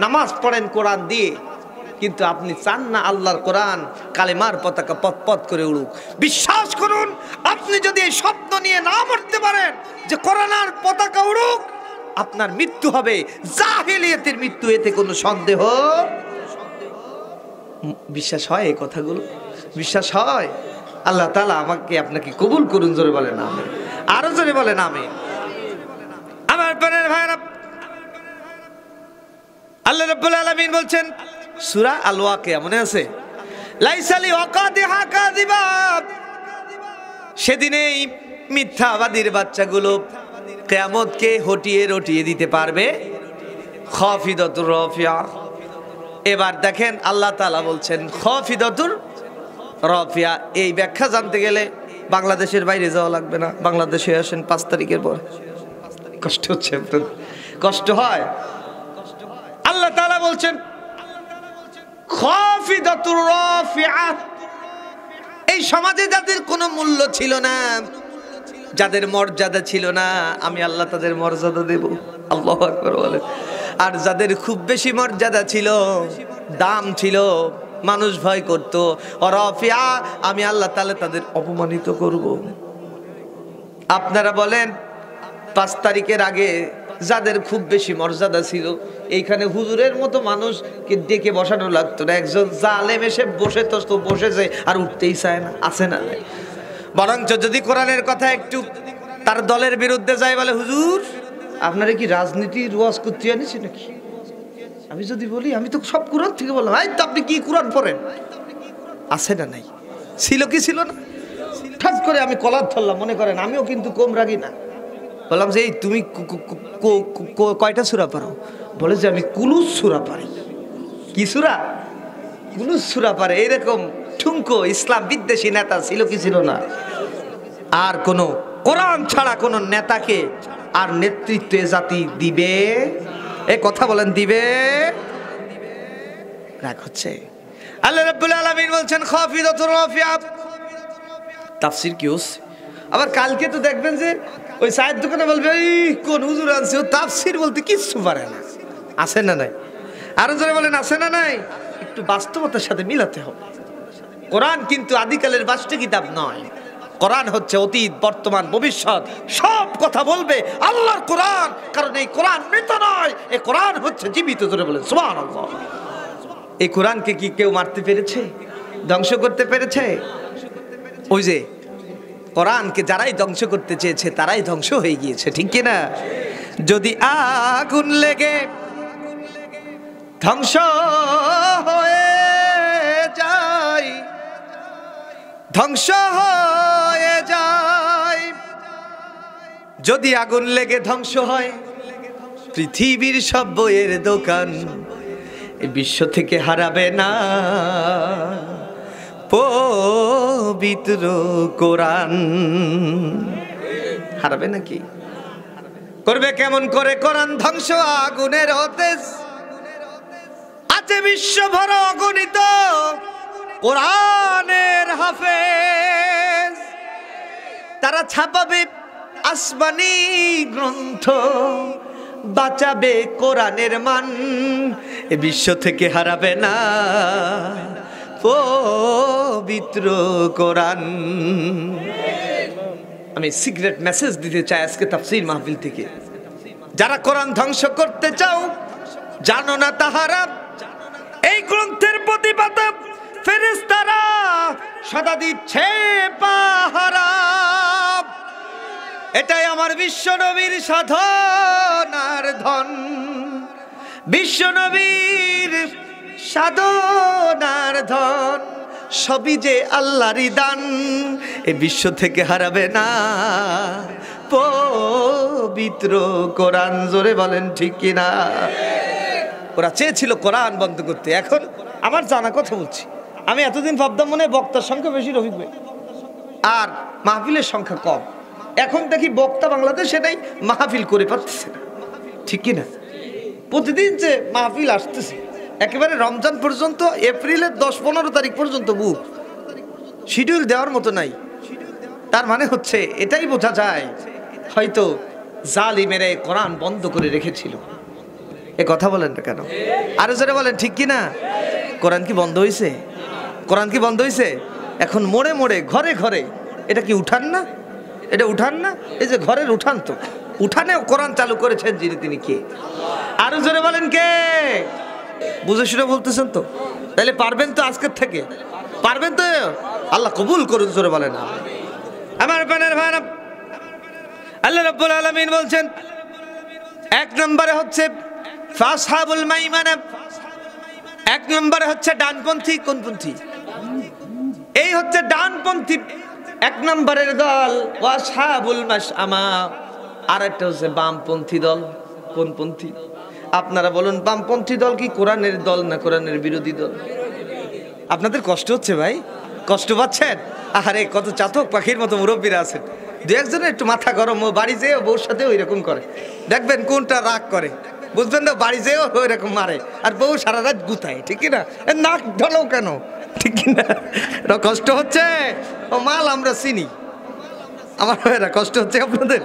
নামাজ পড়েন কোরআন দিয়ে, কিন্তু আপনি চান না আল্লাহর কোরআন কালেমার পতাকা পথ পথ করে উড়ুক। বিশ্বাস করুন, আপনি যদি এই স্বপ্ন নিয়ে না মরতে পারেন যে কোরআনের পতাকা উড়ুক, আপনার মৃত্যু হবে জাহেলিয়াতের মৃত্যু, এতে কোনো সন্দেহ। বিশ্বাস হয় এই কথাগুলো? বিশ্বাস হয়? আল্লাহ তাআলা আমাকে আপনাকে কবুল করুন। জোরে বলেন আমিন, আরো জোরে বলেন আমিন। আমার প্রাণের ভাইরা, আল্লাহ রাব্বুল আলামিন বলছেন সূরা আল ওয়াকিয়া, মনে আছে? লাইসালি ওয়াকাদিহা কাযিবা, সেদিনেই মিথ্যাবাদীর বাচ্চাগুলো কিয়ামতকে হটিয়ে রটিয়ে দিতে পারবে। খাফিদাতুর রাফিয়া। এবার দেখেন আল্লাহ তাআলা বলছেন খাফিদাতুর রাফিয়া। এই ব্যাখ্যা জানতে গেলে বাংলাদেশের বাইরে যাওয়া লাগবে না, বাংলাদেশে আসেন 5 তারিখের পর। কষ্ট হচ্ছে? কষ্ট হয়? আল্লাহ তাআলা বলছেন খাফিদাতুর রাফিয়া। এই সমাজে যাদের কোনো মূল্য ছিল না, যাদের মর্যাদা ছিল না, আমি আল্লাহ তাদের মর্যাদা দেব। আল্লাহু আকবার বলেন। আর যাদের খুব বেশি মর্যাদা ছিল, দাম ছিল, মানুষ ভয় করত, রাফিয়া, আমি আল্লাহ তাআলা তাদের অপমানিত করব। আপনারা বলেন 5 তারিখের আগে যাদের খুব বেশি মর্যাদা ছিল, এইখানে হুজুরের মতো মানুষকে ডেকে বসানো লাগতো না। একজন জালেম এসে বসে তো বসেছে আর উঠতেই চায় না, আছে না? বরঞ্চ যদি কোরআনের কথা একটু তার দলের বিরুদ্ধে যায়, বলে হুজুর আপনারা কি রাজনীতির ওয়াজ করতে আনিছি নাকি? আমি যদি বলি আমি তো সব কোরআন থেকে বললাম, এই তো আপনি কি কোরআন পড়েন? আছে না নাই? ছিল কি ছিল না? ঠাট করে আমি কলার ধরলাম, মনে করেন আমিও কিন্তু কম রাগি না। বললাম যে এই তুমি কয়টা সূরা পারো? বলে যে আমি কুলুস সূরা পারি। কি সূরা? কুলুস সূরা পারে। এরকম ঠুনকো ইসলাম বিদ্বেষী নেতা ছিল কি ছিল না? আর কোন কোরআন ছাড়া কোন নেতাকে আর নেতৃত্বে জাতি দিবে? এই কথা বলেন, দিবে? রাগ হচ্ছে? আল্লাহ রাব্বুল আলামিন বলছেন খাফিদাতুর রাফিয়া। তাফসীর কি হচ্ছে? আবার কালকে তো দেখবেন যে ওই চায়ের দোকানে বলবে এই কোন হুজুর আনছে, ও তাফসীর বলতে কিচ্ছু পারে না। আছে না নাই? আরো জোরে বলেন, আছে না নাই? একটু বাস্তবতার সাথে মিলাতে হবে। কোরআন কিন্তু আদিকালের বাষ্টে কিতাব নয়। কোরআন হচ্ছে অতীত, বর্তমান, ভবিষ্যৎ সব কথা বলবে আল্লাহর কোরআন। কারণ এই কোরআন মৃত নয়, এই কোরআন হচ্ছে জীবিত। জোরে বলেন সুবহানাল্লাহ। এই কোরআনকে কি কেউ মারতে পেরেছে? ধ্বংস করতে পেরেছে? ওই যে কোরআনকে যারাই ধ্বংস করতে চেয়েছে তারাই ধ্বংস হয়ে গিয়েছে, ঠিক কি না? যদি আগুন লেগে ধ্বংস হয়ে যায়, ধ্বংস হয়ে যায়, যদি আগুন লেগে ধ্বংস হয় পৃথিবীর সব বইয়ের দোকান, এই বিশ্ব থেকে হারাবে না পবিত্র কোরআন। হারাবে নাকি? করবে কেমন করে কোরআন ধ্বংস? আগুনের অতেজ আছে বিশ্বভর অগণিত কোরআনের হাফেজ, তারা ছাপাবে আসমানি গ্রন্থ, বাঁচাবে কোরআনের মান, এ বিশ্ব থেকে হারাবে না পবিত্র কোরআন। আমি সিক্রেট মেসেজ দিতে চাই আজকে তাফসীর মাহফিল থেকে, যারা কোরআন ধ্বংস করতে চাও জানো না তাহারা এই গ্রন্থের প্রতিপাদ ফেরেশতারা সদা দিচ্ছে পাহারা। এটাই আমার বিশ্ব নবীর সাধনার ধন, বিশ্ব নবীর সাধনার ধন, সবই যে আল্লাহরই দান, এ বিশ্ব থেকে হারাবে না পবিত্র কোরআন। জোরে বলেন ঠিক কিনা? ওরা চেয়েছিল কোরআন বন্ধ করতে। এখন আমার জানা কথা বলছি, আমি এতদিন ভাবতাম মনে বক্তার সংখ্যা বেশি রফিক ভাই আর মাহফিলের সংখ্যা কম। এখন দেখি বক্তা বাংলাদেশে নাই, মাহফিল করে পারতেছে না, ঠিক কিনা? প্রতিদিন যে মাহফিল আসতেছে একেবারে রমজান পর্যন্ত, এপ্রিলের 10-15 তারিখ পর্যন্ত বুক শিডিউল দেওয়ার মতো নাই। তার মানে হচ্ছে এটাই বোঝা যায় হয়তো জালিমেরা কোরআন বন্ধ করে রেখেছিল। এ কথা বলেন না কেন? আরো জোরে বলেন ঠিক কিনা? কোরআন কি বন্ধ হয়েছে? কোরআন কি বন্ধ হয়েছে? এখন মোড়ে মোড়ে ঘরে ঘরে, এটা কি উঠান না? এটা উঠান না? এই যে ঘরের উঠান, তো উঠানেও কোরআন চালু করেছেন যিনি, তিনি কে? আরো জোরে বলেন কে? বুঝে শুনে বলতেছেন তো? তাহলে পারবেন তো আজকের থেকে? পারবেন তো? আল্লাহ কবুল করুন, জোরে বলেন। আমার প্রাণের ভাইরা, আল্লাহ রাব্বুল আলামিন বলছেন এক নম্বরে হচ্ছে ফাসহাবুল মাইমানা, এক নম্বরে হচ্ছে ডানপন্থী। কোন পন্থী? এই হচ্ছে ডানপন্থী এক নম্বরের দল। ওয়াসহাবুল মাশআমা, আর একটা হচ্ছে বামপন্থী দল। কোন পন্থী? আপনারা বলুন, বামপন্থী দল কি কোরআনের দল না কোরআনের বিরোধী দল? আপনাদের কষ্ট হচ্ছে ভাই? কষ্ট পাচ্ছেন? আরে কত চাতক পাখির মতো মুরব্বীরা আছেন, দু একজনের একটু মাথা গরম, ও বাড়ি যেও বউর সাথে ওই রকম করে, দেখবেন কোনটা রাগ করে বুঝবেন না। বাড়ি যেও ওই রকম মারে, আর বউ সারা রাত গুতায়, ঠিক কিনা? নাক ঢলো কেন, ঠিক কিনা? কষ্ট হচ্ছে? ও মাল আমরা চিনি। আমার ভাইরা কষ্ট হচ্ছে আপনাদের?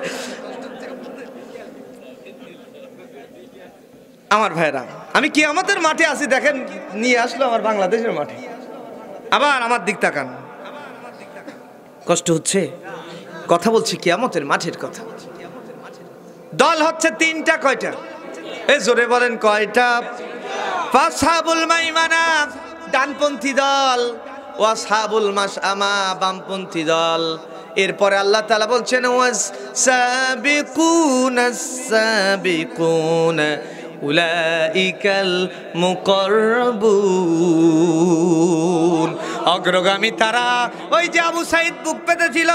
আমার ভাইরা, আমি কিয়ামতের মাঠে আছি, দেখেন নিয়ে আসলো আমার বাংলাদেশের মাঠে, আবার আমার দিক তাকান। কষ্ট হচ্ছে? কথা বলছি কিয়ামতের মাঠের কথা। দল হচ্ছে তিনটা। কয়টা? এ জোরে বলেন কয়টা? ফাসহাবুল মাইমানা ডানপন্থী দল, ওয়াসহাবুল মাশআমা বামপন্থী দল। এরপরে আল্লাহ তাআলা বলছেন ওয়াস-সাবিকুনাস সাবিকুনা উলাইকাল মুকাররাবুন, অগ্রগামী তারা। ওই যে আবু সাইদ বুক পেতেছিল,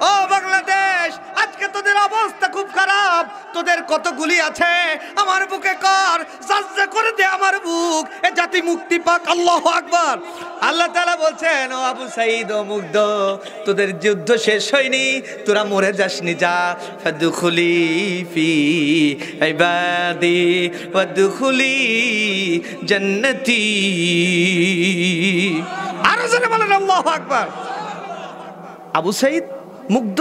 ও বাংলাদেশ আজকে তোদের অবস্থা খুব খারাপ, তোদের কত গুলি আছে আমার বুকে কর, সাজদা করে দে আমার বুক, এ জাতি মুক্তি পাক। আল্লাহু আকবার। আল্লাহ তাআলা বলছেন, ও আবু সাইদ, ও মুগ্ধ, তোদের যুদ্ধ শেষ হয়নি, তোরা মরে যাসনি, যা ফাদখুলি ফি ইবাদি ওয়াদখুলি জান্নাতি। আরো জোরে বলেন আল্লাহু আকবার। আবু সাইদ মুগ্ধ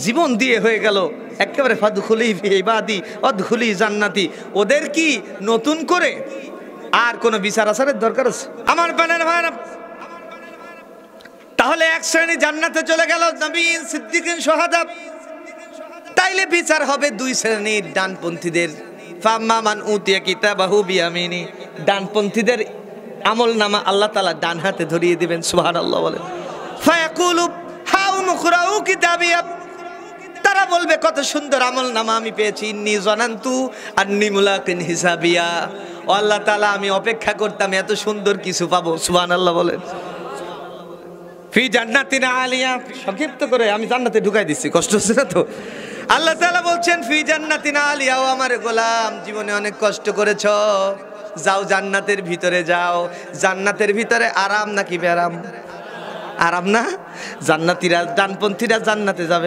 জীবন দিয়ে হয়ে গেল একেবারে ফাদখুলি ফি ইবাদি ওয়াদখুলি জান্নাতি। ওদের কি নতুন করে আর কোন বিচার আচারের দরকার আছে? আমার প্রাণের ভাইরা, তাহলে এক শ্রেণী জান্নাতে চলে গেল, নবীন, সিদ্দিকিন, শুহাদা। তাইলে বিচার হবে দুই শ্রেণীর, ডানপন্থীদের। ফাম্মা মান উতিয়া কিতাবাহু বিয়ামিনি, ডানপন্থীদের আমল নামা আল্লাহ তাআলা ডান হাতে ধরিয়ে দিবেন, সুবহানাল্লাহ বলেন। ফায়াকুলু হাউম খুরাউ কিতাবিয়া, তারা বলবে কত সুন্দর আমল নামা আমি পেয়েছি। ইন্নী জানান্তু আন্নী মুলাকিন হিসাবিয়া, ও আল্লাহ তাআলা আমি অপেক্ষা করতাম এত সুন্দর কিছু পাবো, সুবহানাল্লাহ বলেন। ফি জান্নাতিন আলিয়া, সংক্ষিপ্ত করে আমি জান্নাতে ঢুকাই দিচ্ছি, কষ্ট হচ্ছে না তো? আল্লাহ তাআলা বলছেন ফি জান্নাতিন আলিয়া, ও আমার গোলাম জীবনে অনেক কষ্ট করেছ, যাও জান্নাতের ভিতরে যাও। জান্নাতের ভিতরে আরাম নাকি বেরাম? আরাম না? জান্নাতীরা ডানপন্থীরা জান্নাতে যাবে।